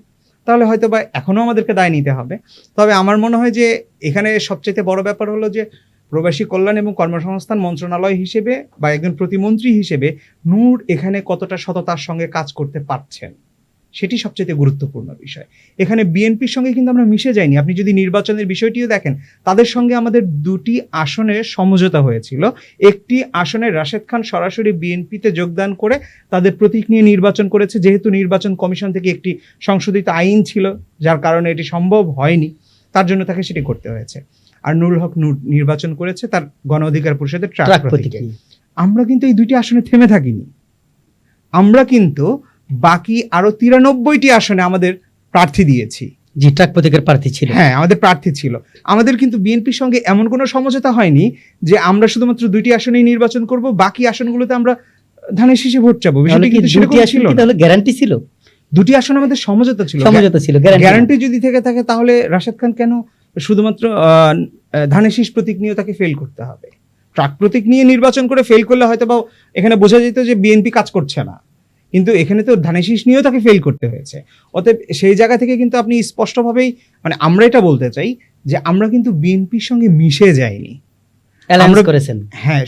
তাহলে হয়তো বা এখনও আমাদেরকে দায় নিতে হবে। তবে আমার মনে হয় যে এখানে সবচেয়ে বড় ব্যাপার হলো যে প্রবাসী কল্যাণ এবং কর্মসংস্থান মন্ত্রণালয় হিসেবে বা একজন প্রতিমন্ত্রী হিসেবে নূর এখানে কতটা সততার সঙ্গে কাজ করতে পারছেন, সেটি সবচেয়ে গুরুত্বপূর্ণ বিষয়। এখানে বিএনপির সঙ্গে কিন্তু আমরা মিশে যাইনি। আপনি যদি নির্বাচনের বিষয়টিও দেখেন, তাদের সঙ্গে আমাদের 2টি আসনের সমঝোতা হয়েছিল। একটি আসনে রাশেদ খান সরাসরি বিএনপিতে যোগদান করে তাদের প্রতীক নিয়ে নির্বাচন করেছে, যেহেতু নির্বাচন কমিশন থেকে একটি সংশোধিত আইন ছিল, যার কারণে এটি সম্ভব হয়নি, তার জন্য তাকে সেটি করতে হয়েছে। আর নুরুল হক নূর নির্বাচন করেছে তার গণ অধিকার পরিষদের ট্রাক প্রতীকে। আমরা কিন্তু এই 2টি আসনে থেমে থাকিনি। আমরা কিন্তু বাকি আরো 93টি আসনে আমাদের প্রার্থী দিয়েছি। জি, ট্রাক প্রতীকের প্রার্থী ছিল। হ্যাঁ, আমাদের প্রার্থী ছিল। আমাদের কিন্তু বিএনপির সঙ্গে এমন কোনো সমঝোতা হয়নি যে আমরা শুধুমাত্র 2টি আসনেই নির্বাচন করব, বাকি আসনগুলোতে আমরা ধানের শীষে ভোট চাবো। বিষয়টা কিন্তু সেরকম ছিল না। তাহলে গ্যারান্টি ছিল, 2টি আসন আমাদের সমঝোতা ছিল। সমঝোতা ছিল, গ্যারান্টি যদি থেকে থাকে, তাহলে রাশেদ খান কেন শুধুমাত্র ধানের শীষ প্রতীক নিয়ে তাকে ফেল করতে হবে? ট্রাক প্রতীক নিয়ে নির্বাচন করে ফেল করলে হয়তো বা এখানে বোঝা যেত যে বিএনপি কাজ করছে না, কিন্তু এখানে তো ধানের শীষ নিয়েও তাকে ফেল করতে হয়েছে। অতএব সেই জায়গা থেকে কিন্তু আপনি স্পষ্টভাবেই, মানে আমরা এটা বলতে চাই যে আমরা কিন্তু বিএনপির সঙ্গে মিশে যাইনি। অ্যালায়েন্স করেছেন। হ্যাঁ,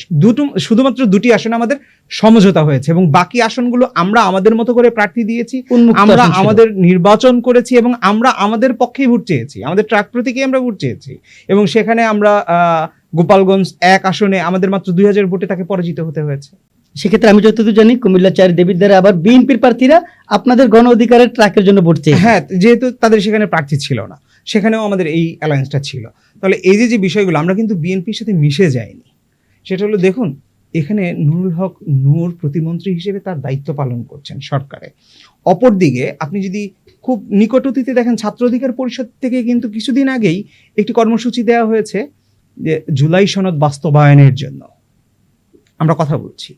শুধুমাত্র 2টি আসনে আমাদের সমঝোতা হয়েছে, এবং বাকি আসনগুলো আমরা আমাদের মতো করে প্রার্থী দিয়েছি, আমরা আমাদের নির্বাচন করেছি, এবং আমরা আমাদের পক্ষেই ভোট চেয়েছি, আমাদের ট্রাক প্রতীকে আমরা ভোট চেয়েছি, এবং সেখানে আমরা গোপালগঞ্জ 1 আসনে আমাদের মাত্র 2000 ভোটে তাকে পরাজিত হতে হয়েছে। সেক্ষেত্রে আমি যতদূর জানি কুমিল্লা 4 দেবীর দ্বারা আবার বিএনপির প্রার্থীরা আপনাদের গণ অধিকারের ট্রাকের জন্য ভোট চেয়েছে। হ্যাঁ, যেহেতু তাদের সেখানে প্রার্থী ছিল না, সেখানেও আমাদের এই অ্যালায়েন্সটা ছিল। তাহলে এই যে বিষয়গুলো, আমরা কিন্তু বিএনপির সাথে মিশে যাইনি। সেটা হলো, দেখুন এখানে নুরুল হক নূর প্রতিমন্ত্রী হিসেবে তার দায়িত্ব পালন করছেন সরকারে। অপরদিকে আপনি যদি খুব নিকট অতীতে দেখেন, ছাত্র অধিকার পরিষদ থেকে কিন্তু কিছুদিন আগেই একটি কর্মসূচি দেওয়া হয়েছে যে জুলাই সনদ বাস্তবায়নের জন্য আমরা কথা বলছি।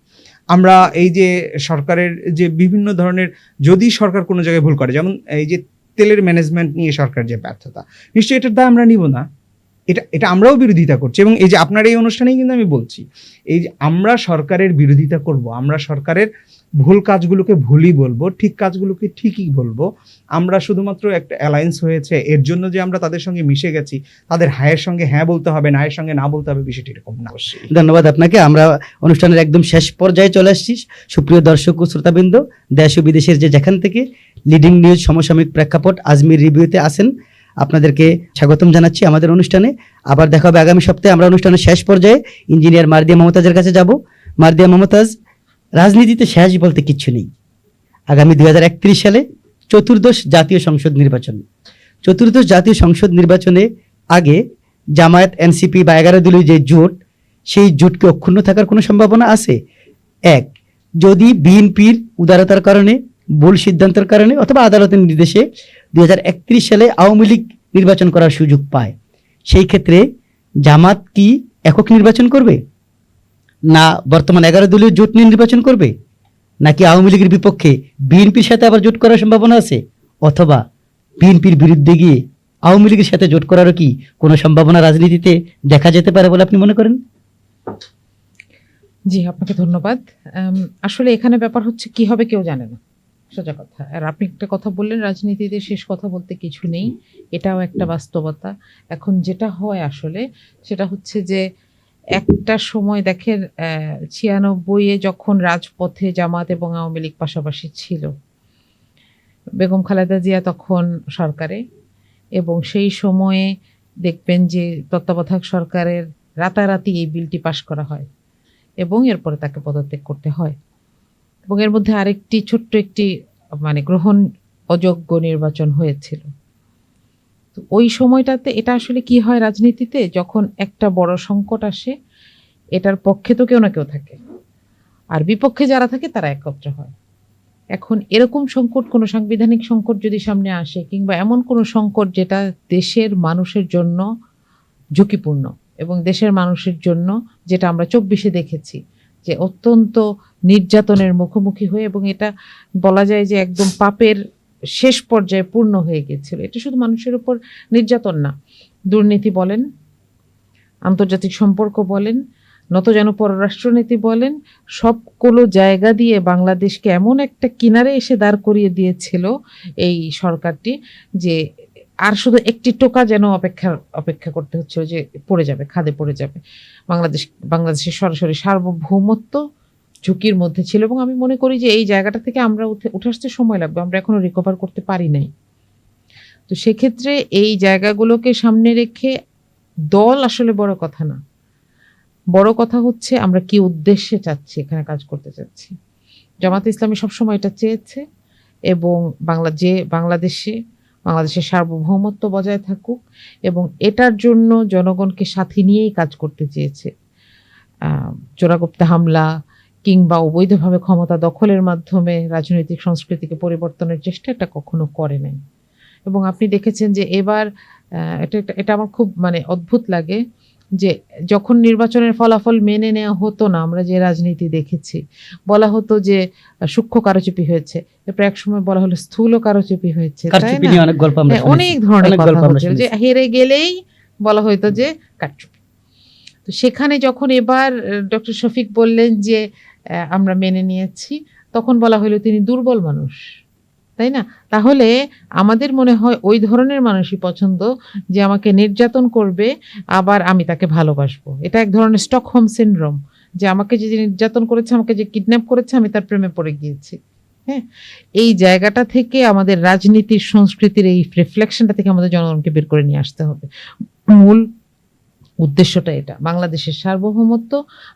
আমরা এই যে সরকারের যে বিভিন্ন ধরনের, যদি সরকার কোনো জায়গায় ভুল করে, যেমন এই যে তেলের ম্যানেজমেন্ট নিয়ে সরকার যে ব্যর্থতা, নিশ্চয়ই এটার দায় আমরা নিব না। এটা আমরাও বিরোধিতা করছি, এবং এই যে আপনার এই অনুষ্ঠানেই কিন্তু আমি বলছি, এই যে আমরা সরকারের বিরোধিতা করব, আমরা সরকারের ভুল কাজগুলোকে ভুলই বলবো, ঠিক কাজগুলোকে ঠিকই বলবো। আমরা শুধুমাত্র একটা অ্যালায়েন্স হয়েছে এর জন্য যে আমরা তাদের সঙ্গে মিশে গেছি, তাদের হায়ের সঙ্গে হ্যাঁ বলতে হবে, নায়ের সঙ্গে না বলতে হবে, বিষয়টি এরকম না। ধন্যবাদ আপনাকে। আমরা অনুষ্ঠানের একদম শেষ পর্যায়ে চলে আসছি। সুপ্রিয় দর্শক ও শ্রোতাবৃন্দ, দেশ ও বিদেশের যে যেখান থেকে লিডিং নিউজ সমসাময়িক প্রেক্ষাপট আজমির রিভিউতে আসেন, আপনাদেরকে স্বাগতম জানাচ্ছি আমাদের অনুষ্ঠানে। আবার দেখা হবে আগামী সপ্তাহে। আমরা অনুষ্ঠানের শেষ পর্যায়ে ইঞ্জিনিয়ার মার্দিয়া মমতাজের কাছে যাব। মার্দিয়া মমতাজ, রাজনীতিতে শেষ বলতে কিচ্ছু নেই। আগামী 2031 সালে 14th জাতীয় সংসদ নির্বাচন। 14th জাতীয় সংসদ নির্বাচনে আগে জামায়াত, এনসিপি বা 11 দলীয় যে জোট, সেই জোটকে অক্ষুণ্ণ থাকার কোনো সম্ভাবনা আছে? এক, যদি বিএনপির উদারতার কারণে, ভুল সিদ্ধান্তের কারণে অথবা আদালতের নির্দেশে 2031 সালে আওয়ামী লীগ নির্বাচন করার সুযোগ পায়, সেই ক্ষেত্রে জামাত কি একক নির্বাচন করবে, না বর্তমান 11 দলীয় জোট নিয়ে নির্বাচন করবে, নাকি আওয়ামী লীগের বিপক্ষে বিএনপির সাথে আবার জোট করার সম্ভাবনা আছে, অথবা বিএনপির বিরুদ্ধে গিয়ে আওয়ামী লীগের সাথে জোট করারও কি কোনো সম্ভাবনা রাজনীতিতে দেখা যেতে পারে বলে আপনি মনে করেন? জি, আপনাকে ধন্যবাদ। আসলে এখানে ব্যাপার হচ্ছে কি হবে কেউ জানে না, সোজা কথা। আর আপনি একটা কথা বললেন, রাজনীতিতে শেষ কথা বলতে কিছু নেই, এটাও একটা বাস্তবতা। এখন যেটা হয় আসলে সেটা হচ্ছে যে একটা সময় দেখেন 96-এ যখন রাজপথে জামাত এবং আওয়ামী লীগ পাশাপাশি ছিল, বেগম খালেদা জিয়া তখন সরকারে, এবং সেই সময়ে দেখবেন যে তত্ত্বাবধায়ক সরকারের রাতারাতি এই বিলটি পাশ করা হয় এবং এরপরে তাকে পদত্যাগ করতে হয়। এবং এর মধ্যে আরেকটি ছোট্ট একটি মানে গ্রহণ অযোগ্য নির্বাচন হয়েছিল। তো ওই সময়টাতে এটা আসলে কি হয় রাজনীতিতে, যখন একটা বড় সংকট আসে, এটার পক্ষে তো কেউ না কেউ থাকে, আর বিপক্ষে যারা থাকে তারা একত্র হয়। এখন এরকম সংকট, কোনো সাংবিধানিক সংকট যদি সামনে আসে, কিংবা এমন কোনো সংকট যেটা দেশের মানুষের জন্য ঝুঁকিপূর্ণ, এবং দেশের মানুষের জন্য যেটা আমরা 24-এ দেখেছি যে অত্যন্ত নির্যাতনের মুখোমুখি হয়ে, এবং এটা বলা যায় যে একদম পাপের শেষ পর্যায়ে পূর্ণ হয়ে গিয়েছিল। এটা শুধু মানুষের উপর নির্যাতন না, দুর্নীতি বলেন, আন্তর্জাতিক সম্পর্ক বলেন, নতজানু পররাষ্ট্রনীতি বলেন, সবগুলো জায়গা দিয়ে বাংলাদেশকে এমন একটা কিনারে এসে দাঁড় করিয়ে দিয়েছিল এই সরকারটি, যে আর শুধু একটি টোকা যেন অপেক্ষা করতে হচ্ছিল যে পড়ে যাবে, খাদে পড়ে যাবে। বাংলাদেশের সরাসরি সার্বভৌমত্ব ঝুঁকির মধ্যে ছিল, এবং আমি মনে করি যে এই জায়গাটা থেকে আমরা উঠে আসতে সময় লাগবে, আমরা এখনো রিকভার করতে পারি নাই। তো সেক্ষেত্রে এই জায়গাগুলোকে সামনে রেখে দল আসলে বড় কথা না, বড় কথা হচ্ছে আমরা কি উদ্দেশ্যে চাচ্ছি, এখানে কাজ করতে চাচ্ছি। জামাতে ইসলামী সবসময় এটা চেয়েছে, এবং বাংলাদেশের সার্বভৌমত্ব বজায় থাকুক, এবং এটার জন্য জনগণকে সাথে নিয়েই কাজ করতে চেয়েছে। চোরাগুপ্তা হামলা কিংবা অবৈধভাবে ক্ষমতা দখলের মাধ্যমে রাজনৈতিক সংস্কৃতিকে পরিবর্তনের চেষ্টা এটা কখনো করে নাই। এবং আপনি দেখেছেন যে এবার এটা আমার খুব মানে অদ্ভুত লাগে যে যখন নির্বাচনের ফলাফল মেনে নেওয়া হতো না, আমরা যে রাজনীতি দেখেছি, বলা হতো যে সূক্ষ্ম কারচুপি হয়েছে, এরপর এক সময় বলা হলো স্থূল কারচুপি হয়েছে, তাই না? অনেক ধরনের কথা হচ্ছে যে হেরে গেলেই বলা হতো যে কারচুপি। তো সেখানে যখন এবার ডক্টর শফিক বললেন যে আমরা মেনে নিয়েছি, তখন বলা হলো তিনি দুর্বল মানুষ, তাই না? তাহলে আমাদের মনে হয় ওই ধরনের মানুষই পছন্দ, যে আমাকে নির্যাতন করবে আবার আমি তাকে ভালোবাসবো। এটা এক ধরনের স্টকহোম সিনড্রোম, যে আমাকে যে নির্যাতন করেছে, আমাকে যে কিডন্যাপ করেছে, আমি তার প্রেমে পড়ে গিয়েছি। হ্যাঁ, এই জায়গাটা থেকে আমাদের রাজনীতির সংস্কৃতির এই রিফ্লেকশনটা থেকে আমাদের জনগণকে বের করে নিয়ে আসতে হবে। মূল উদ্দেশ্যটা এটা, বাংলাদেশের সার্বভৌমত্ব,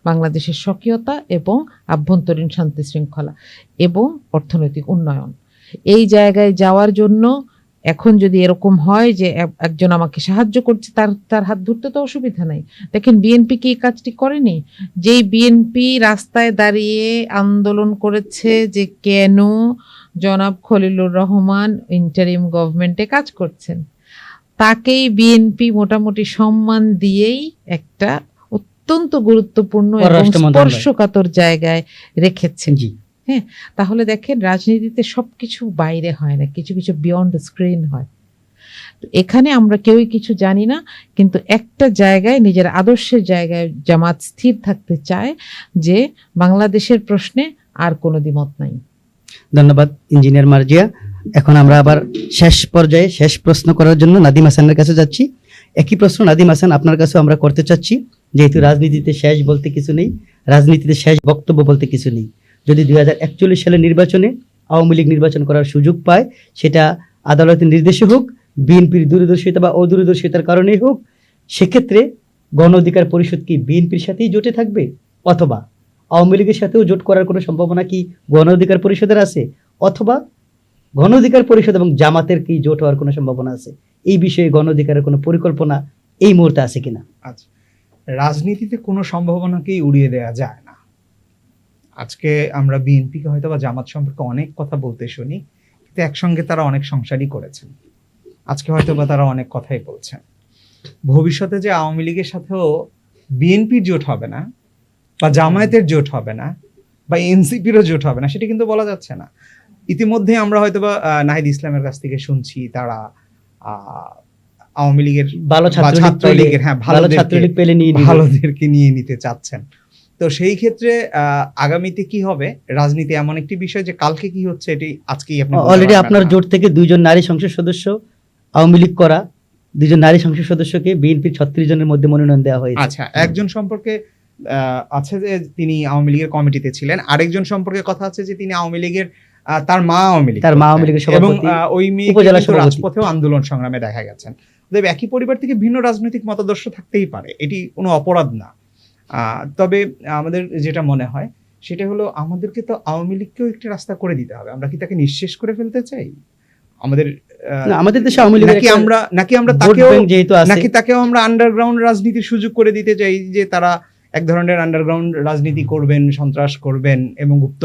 বাংলাদেশের স্বকীয়তা এবং আভ্যন্তরীণ শান্তি শৃঙ্খলা এবং অর্থনৈতিক উন্নয়ন। এই জায়গায় যাওয়ার জন্য এখন যদি এরকম হয় যে একজন আমাকে সাহায্য করছে, তার হাত ধরতে তো অসুবিধা নাই। দেখেন বিএনপি কি এই কাজটি করেনি? যেই বিএনপি রাস্তায় দাঁড়িয়ে আন্দোলন করেছে যে কেন জনাব খলিলুর রহমান ইন্টারিম গভর্নমেন্টে কাজ করছেন, তাকেই বিএনপি মোটামুটি সম্মান দিয়েই একটা অত্যন্ত গুরুত্বপূর্ণ এবং স্পর্শকাতর জায়গায় রেখেছেন। হ্যাঁ, তাহলে দেখেন রাজনীতিতে সবকিছু বাইরে হয় না, কিছু কিছু বিয়ন্ড স্ক্রিন হয়। তো এখানে আমরা কেউই কিছু জানি না, কিন্তু একটা জায়গায় নিজের আদর্শের জায়গায় জামাত স্থির থাকতে চায় যে বাংলাদেশের প্রশ্নে আর কোনো দ্বিমত নাই। ধন্যবাদ ইঞ্জিনিয়ার মার্জিয়া। এখন আমরা আবার শেষ পর্যায়ে শেষ প্রশ্ন করার জন্য নাদিম হাসানের কাছে যাচ্ছি। একই প্রশ্ন নাদিম হাসান আপনার কাছে আমরা করতে চাচ্ছি, যেহেতু রাজনীতিতে শেষ বলতে কিছু নেই, রাজনীতিতে শেষ বক্তব্য বলতে কিছু নেই। যদি 2041 সালের নির্বাচনে আওয়ামী লীগ নির্বাচন করার সুযোগ পায়, সেটা আদালতের নির্দেশে হোক, বিএনপির দূরদর্শিতা বা অদূরদর্শিতার কারণেই হোক, সেক্ষেত্রে গণ অধিকার পরিষদ কি বিএনপির সাথেই জোটে থাকবে, অথবা আওয়ামী লীগের সাথেও জোট করার কোনো সম্ভাবনা কি গণ অধিকার পরিষদের আছে, অথবা গণ অধিকার পরিষদ এবং জামাতের কি জোট হওয়ার কোনো সম্ভাবনা আছে? এই বিষয়ে গণ অধিকারের কোনো পরিকল্পনা এই মুহূর্তে আছে কিনা? আচ্ছা, রাজনীতিতে কোনো সম্ভাবনাকেই উড়িয়ে দেওয়া যায় না। আজকে আমরা বিএনপিকে হয়তো বা জামাত সম্পর্কে অনেক কথা বলতে শুনি, কিন্তু একসঙ্গে তারা অনেক সংসারই করেছেন। আজকে হয়তো বা তারা অনেক কথাই বলছেন। ভবিষ্যতে যে আওয়ামী লীগের সাথেও বিএনপির জোট হবে না, বা জামায়াতের জোট হবে না, বা এনসিপিরও জোট হবে না, সেটা কিন্তু বলা যাচ্ছে না। ইতিমধ্যে আমরা হয়তো বা নাহিদ ইসলামের কাছ থেকে শুনছি তারা আওয়ামী লীগের ভালো বা ছাত্রলীগ ছাত্রলীগের, হ্যাঁ, ভালো ছাত্রলীগ পেলে নিয়ে নিবে। ভালোদেরকে নিয়ে নিতে চাচ্ছেন। তো সেই ক্ষেত্রে আগামীতে কি হবে, রাজনীতি এমন একটি বিষয় যে কালকে কি হচ্ছে এটি আজকেই আপনি বলতে অলরেডি পারবেন আপনার না। জোট থেকে 2 জন নারী সংসদ সদস্য আওয়ামী লীগ করা, 2 জন নারী সংসদ সদস্যকে বিএনপির 36 জনের মধ্যে মনোনয়ন দেওয়া হয়েছে। আচ্ছা, একজন সম্পর্কে আছে যে তিনি আওয়ামী লীগের কমিটিতে ছিলেন, আরেকজন সম্পর্কে কথা আছে যে তিনি আওয়ামী লীগের তার মা আওয়ামী লীগ, তার মা আওয়ামী লীগের এবং সভাপতি, ওই মেয়ে উপজেলা সভাপতি। রাজপথেও আন্দোলন সংগ্রামে দেখা গেছেন। তবে একই পরিবার থেকে ভিন্ন রাজনৈতিক মতাদর্শ থাকতেই পারে, এটি কোনো অপরাধ না। তবে আমাদের যেটা মনে হয় সেটা হলো আমাদেরকে তো আওয়ামী লীগকেও একটি রাস্তা করে দিতে হবে। আমরা কি তাকে নিঃশেষ করে ফেলতে চাই? আমাদের না, আমাদের দেশে আওয়ামী লীগের নাকি আমরা ভোট তাকেও ব্যাংক যেহেতু আছে, নাকি তাকেও আমরা আন্ডারগ্রাউন্ড রাজনীতির সুযোগ করে দিতে চাই, যে তারা এক ধরনের আন্ডারগ্রাউন্ড রাজনীতি করবেন, সন্ত্রাস করবেন এবং গুপ্ত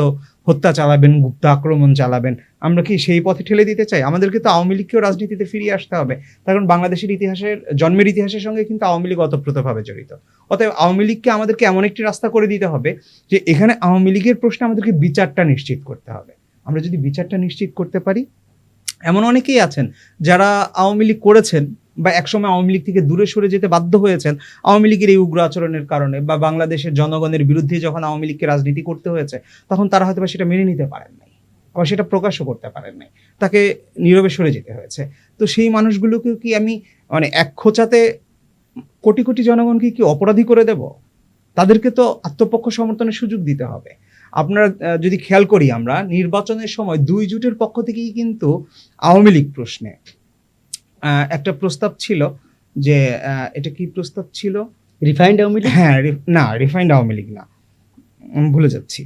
হত্যা চালাবেন, গুপ্ত আক্রমণ চালাবেন। আমরা কি সেই পথে ঠেলে দিতে চাই? আমাদেরকে তো আওয়ামী লীগকেও রাজনীতিতে ফিরিয়ে আসতে হবে। কারণ বাংলাদেশের ইতিহাসের, জন্মের ইতিহাসের সঙ্গে কিন্তু আওয়ামী লীগ ওতপ্রোতভাবে জড়িত। অতএব আওয়ামী লীগকে আমাদেরকে এমন একটি রাস্তা করে দিতে হবে যে এখানে আওয়ামী লীগের প্রশ্নে আমাদেরকে বিচারটা নিশ্চিত করতে হবে। আমরা যদি বিচারটা নিশ্চিত করতে পারি, এমন অনেকেই আছেন যারা আওয়ামী লীগ করেছেন বা একসময় আওয়ামী লীগ থেকে দূরে সরে যেতে বাধ্য হয়েছেন আওয়ামী লীগের এই উগ্র আচরণের কারণে, বা বাংলাদেশের জনগণের বিরুদ্ধে যখন আওয়ামী লীগকে রাজনীতি করতে হয়েছে তখন তারা হয়তো সেটা মেনে নিতে পারেন নাই বা সেটা প্রকাশও করতে পারেন নাই, তাকে নীরবে সরে যেতে হয়েছে। তো সেই মানুষগুলোকেও কি আমি মানে এক খোঁচাতে কোটি কোটি জনগণকে কি অপরাধী করে দেব? তাদেরকে তো আত্মপক্ষ সমর্থনের সুযোগ দিতে হবে। আপনারা যদি খেয়াল করি, আমরা নির্বাচনের সময় 2 জোটের পক্ষ থেকেই কিন্তু আওয়ামী লীগ প্রশ্নে একটা প্রস্তাব ছিল যে এটা কি প্রস্তাব ছিল? রিফাইন্ড আওয়ামী লীগ, হ্যাঁ, না, রিফাইন্ড আওয়ামী লীগ না, ভুলে যাচ্ছি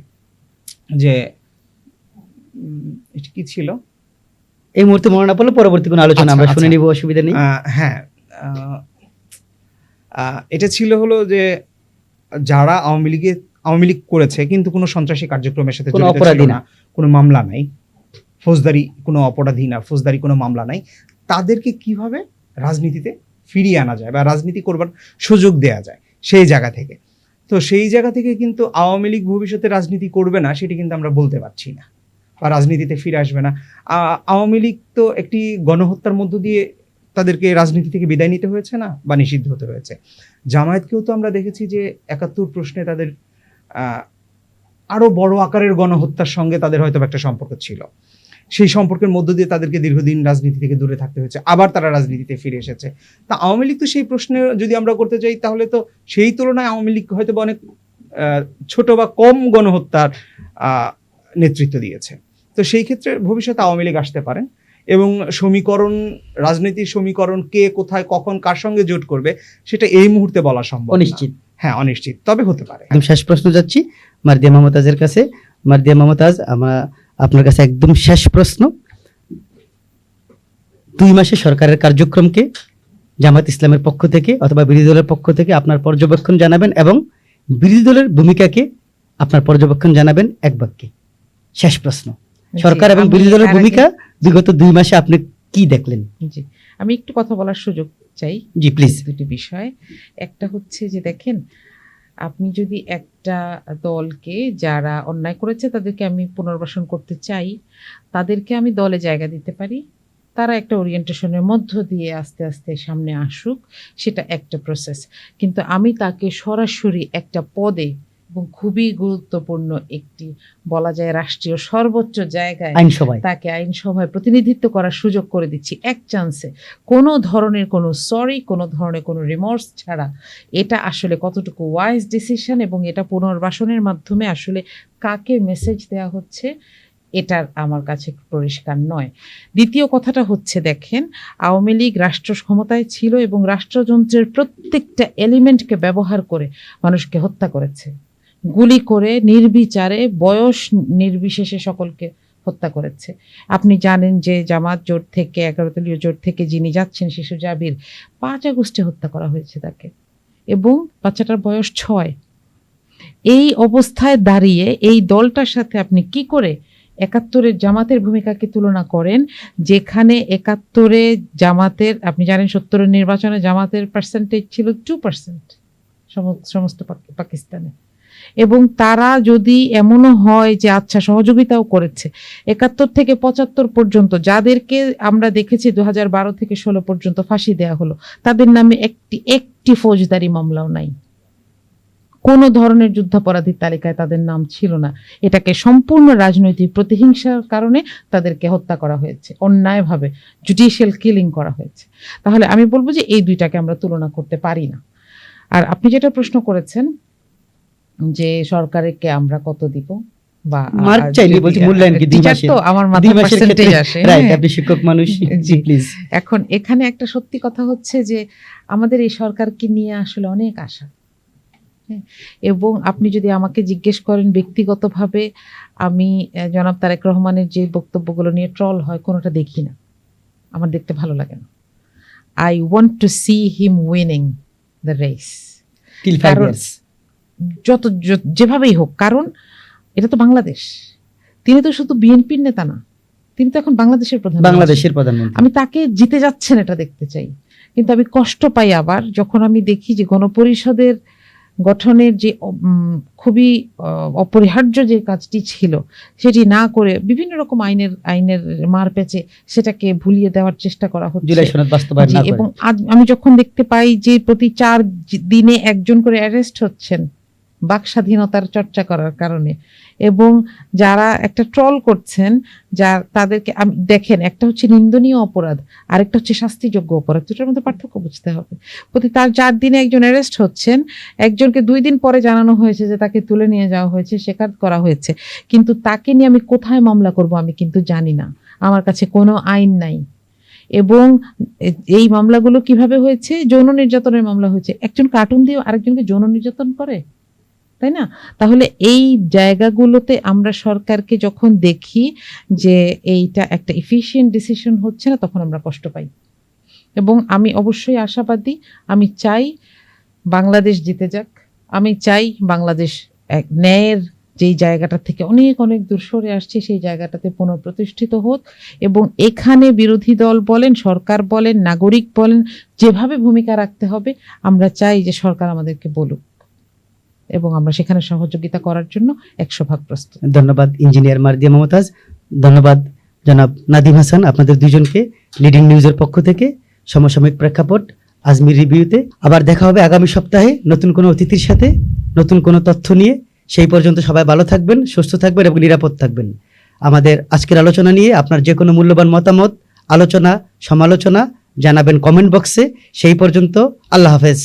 যে এটা কি ছিল এই মুহূর্তে মনে না পড়লে পরবর্তী কোনো আলোচনা আমরা আচ্ছা, শুনে নিব, অসুবিধা নেই। হ্যাঁ, এটা ছিল হলো যে যারা আওয়ামী লীগ করেছে কিন্তু কোনো সন্ত্রাসী কার্যক্রমের সাথে কোনো জড়িত অপরাধী ছিল না, না, কোনো মামলা নাই, ফৌজদারি কোনো অপরাধী না, ফৌজদারি কোনো মামলা নাই, তাদেরকে কিভাবে রাজনীতিতে ফিরিয়ে আনা যায় বা রাজনীতি করবার সুযোগ দেয়া যায় সেই জায়গা থেকে। তো সেই জায়গা থেকে কিন্তু আওয়ামী লীগ ভবিষ্যতে রাজনীতি করবে না সেটি কিন্তু আমরা বলতে পারছি না, বা রাজনীতিতে ফিরে আসবে না। আওয়ামী লীগ তো একটি গণহত্যার মধ্য দিয়ে তাদেরকে রাজনীতি থেকে বিদায় নিতে হয়েছে না, বা নিষিদ্ধ হতে হয়েছে। জামায়াতকেও তো আমরা দেখেছি যে 71 প্রশ্নে তাদের আরো বড় আকারের গণহত্যার সঙ্গে তাদের হয়তো একটা সম্পর্ক ছিল, সেই সম্পর্কের মধ্য দিয়ে তাদেরকে দীর্ঘদিন রাজনীতি থেকে দূরে থাকতে হয়েছে, আবার তারা রাজনীতিতে ফিরে এসেছে। তা আওয়ামী লীগ তো সেই প্রশ্নে যদি আমরা করতে চাই তাহলে তো সেই তুলনায় আওয়ামী লীগ হয়তো অনেক ছোট বা কম গণহত্যার নেতৃত্ব দিয়েছে। তো সেই ক্ষেত্রে ভবিষ্যতে আওয়ামী লীগ আসতে পারেন, এবং সমীকরণ, রাজনীতির সমীকরণ কে কোথায় কখন কার সঙ্গে জোট করবে সেটা এই মুহূর্তে বলা সম্ভব না। অনিশ্চিত। হ্যাঁ, অনিশ্চিত, তবে হতে পারে। একদম শেষ প্রশ্ন যাচ্ছি মার্দিয়া মমতাজের কাছে। মার্দিয়া মমতাজ, আপনার কাছে একদম শেষ প্রশ্ন। 2 মাসে সরকারের কার্যক্রমকে জামাত ইসলামের পক্ষ থেকে অথবা বিরোধী দলের পক্ষ থেকে আপনার পর্যবেক্ষণ জানাবেন, এবং বিরোধী দলের ভূমিকাকে আপনার পর্যবেক্ষণ জানাবেন এক বাক্যে। শেষ প্রশ্ন, সরকার এবং বিরোধী দলের ভূমিকা বিগত 2 মাসে আপনি কি দেখলেন? জি, আমি একটু কথা বলার সুযোগ চাই। জি প্লিজ। দুটি বিষয়। একটা হচ্ছে যে দেখেন, আপনি যদি একটা দলকে, যারা অন্যায় করেছে তাদেরকে আমি পুনর্বাসন করতে চাই, তাদেরকে আমি দলে জায়গা দিতে পারি, তারা একটা ওরিয়েন্টেশনের মধ্য দিয়ে আস্তে আস্তে সামনে আসুক, সেটা একটা প্রসেস। কিন্তু আমি তাকে সরাসরি একটা পদে এবং খুবই গুরুত্বপূর্ণ একটি, বলা যায় রাষ্ট্রীয় সর্বোচ্চ জায়গায়, আইনসভায় তাকে আইনসভায় প্রতিনিধিত্ব করার সুযোগ করে দিচ্ছি এক চান্সে, কোনো ধরনের কোনো সরি, কোনো ধরনের কোনো রিমর্স ছাড়া। এটা আসলে কতটুকু ওয়াইজ ডিসিশন, এবং এটা পুনর্বাসনের মাধ্যমে আসলে কাকে মেসেজ দেওয়া হচ্ছে, এটার আমার কাছে পরিষ্কার নয়। দ্বিতীয় কথাটা হচ্ছে, দেখেন, আওয়ামী লীগ রাষ্ট্র ক্ষমতায় ছিল এবং রাষ্ট্রযন্ত্রের প্রত্যেকটা এলিমেন্টকে ব্যবহার করে মানুষকে হত্যা করেছে, গুলি করে নির্বিচারে, বয়স নির্বিশেষে সকলকে হত্যা করেছে। আপনি জানেন যে জামাত জোট থেকে, 11 দলীয় জোট থেকে যিনি যাচ্ছেন, শিশু জাবির, 5 আগস্টে হত্যা করা হয়েছে তাকে, এবং বাচ্চাটার বয়স 6। এই অবস্থায় দাঁড়িয়ে এই দলটার সাথে আপনি কি করে 71-এর জামাতের ভূমিকাকে তুলনা করেন, যেখানে 71-এ জামাতের, আপনি জানেন 70-এর নির্বাচনে জামাতের পার্সেন্টেজ ছিল 2% সমস্ত পাকিস্তানে, এবং তারা যদি এমনও হয় যে আচ্ছা সহযোগিতাও করেছে, 71 থেকে 75 পর্যন্ত যাদেরকে আমরা দেখেছি 2012 থেকে 16 পর্যন্ত ফাঁসি দেওয়া হলো, তাদের নামে একটি ফৌজদারি মামলাও নাই, কোনো ধরনের যুদ্ধাপরাধীর তালিকায় তাদের নাম ছিল না। এটাকে সম্পূর্ণ রাজনৈতিক প্রতিহিংসার কারণে তাদেরকে হত্যা করা হয়েছে, অন্যায়ভাবে জুডিশিয়াল কিলিং করা হয়েছে। তাহলে আমি বলবো যে এই দুইটাকে আমরা তুলনা করতে পারি না। আর আপনি যেটা প্রশ্ন করেছেন যে সরকারকে আমরা কত দিব বা মার্ক চাইনি, বলছি মূল্যায়ন কি 2 টিচার মাসের? তো আমার 2 মাথায় মাসের পার্সেন্টেজ ক্ষেত্রে, আসে, রাইট, হ্যাঁ। আপনি শিক্ষক মানুষ, জি। জি প্লিজ। এখন এখানে একটা সত্যি কথা হচ্ছে যে আমাদের এই সরকারকে নিয়ে আসলে অনেক আশা, হ্যাঁ। এবং আপনি যদি আমাকে জিজ্ঞেস করেন ব্যক্তিগতভাবে, আমি জনাব তারেক রহমানের যে বক্তব্যগুলো নিয়ে ট্রল হয় কোনোটা দেখি না, আমার দেখতে ভালো লাগে না। I want to see him winning the race, till 5 কারণ ইয়ার্স। যেভাবেই হোক, কারণ এটা তো বাংলাদেশ। তিনি তো শুধু বিএনপির নেতা না, তিনি তো এখন বাংলাদেশের প্রধানমন্ত্রী। বাংলাদেশের প্রধানমন্ত্রী। আমি তাকে জিতে যাচ্ছেন এটা দেখতে চাই, কিন্তু আমি কষ্ট পাই আবার যখন আমি দেখি যে গণপরিষদের গঠনের যে খুবই অপরিহার্য যে কাজটি ছিল সেটি না করে বিভিন্ন রকম আইনের মার পেঁচে সেটাকে ভুলিয়ে দেওয়ার চেষ্টা করা হচ্ছে। জুলাই সনদ বাস্তবায়ন না করে। এবং আজ আমি যখন দেখতে পাই যে প্রতি 4 দিনে একজন করে অ্যারেস্ট হচ্ছেন বাক স্বাধীনতার চর্চা করার কারণে, এবং যারা একটা ট্রল করছেন তাদেরকে দেখেন, একটা হচ্ছে নিন্দনীয় অপরাধ, আরেকটা হচ্ছে শাস্তিযোগ্য অপরাধ, দুটোর মধ্যে পার্থক্য বুঝতে হবে। প্রতি তার 4 দিনে একজন অ্যারেস্ট হচ্ছেন, একজনকে 2 দিন পরে জানানো হয়েছে যে তাকে তুলে নিয়ে যাওয়া হয়েছে, স্বীকার করা হয়েছে, কিন্তু তাকে নিয়ে আমি কোথায় মামলা করব আমি কিন্তু জানি না, আমার কাছে কোনো আইন নাই। এবং এই মামলাগুলো কিভাবে হয়েছে? যৌন নির্যাতনের মামলা হয়েছে। একজন কার্টুন দিয়ে আরেকজনকে যৌন নির্যাতন করে, তাই না? তাহলে এই জায়গাগুলোতে আমরা সরকারকে যখন দেখি যে এইটা একটা এফিশিয়েন্ট ডিসিশন হচ্ছে না, তখন আমরা কষ্ট পাই। এবং আমি অবশ্যই আশাবাদী, আমি চাই বাংলাদেশ জিতে যাক, আমি চাই বাংলাদেশ এক ন্যায়ের যেই জায়গাটা থেকে অনেক অনেক দূর সরে আসছে সেই জায়গাটাতে পুনঃপ্রতিষ্ঠিত হোক, এবং এখানে বিরোধী দল বলেন, সরকার বলেন, নাগরিক বলেন, যেভাবে ভূমিকা রাখতে হবে আমরা চাই যে সরকার আমাদেরকে বলুক, এবং আমরা সেখানে সহযোগিতা করার জন্য 100% প্রস্তুত। ধন্যবাদ ইঞ্জিনিয়ার মার্দিয়া মমতাজ, ধন্যবাদ জনাব নাদিম হাসান, আপনাদের দুজনকে লিডিং নিউজের পক্ষ থেকে সমসাময়িক প্রেক্ষাপট আজমির রিভিউতে। আবার দেখা হবে আগামী সপ্তাহে নতুন কোনো অতিথির সাথে, নতুন কোনো তথ্য নিয়ে। সেই পর্যন্ত সবাই ভালো থাকবেন, সুস্থ থাকবেন এবং নিরাপদ থাকবেন। আমাদের আজকের আলোচনা নিয়ে আপনার যে কোনো মূল্যবান মতামত, আলোচনা, সমালোচনা জানাবেন কমেন্ট বক্সে। সেই পর্যন্ত আল্লাহ হাফেজ।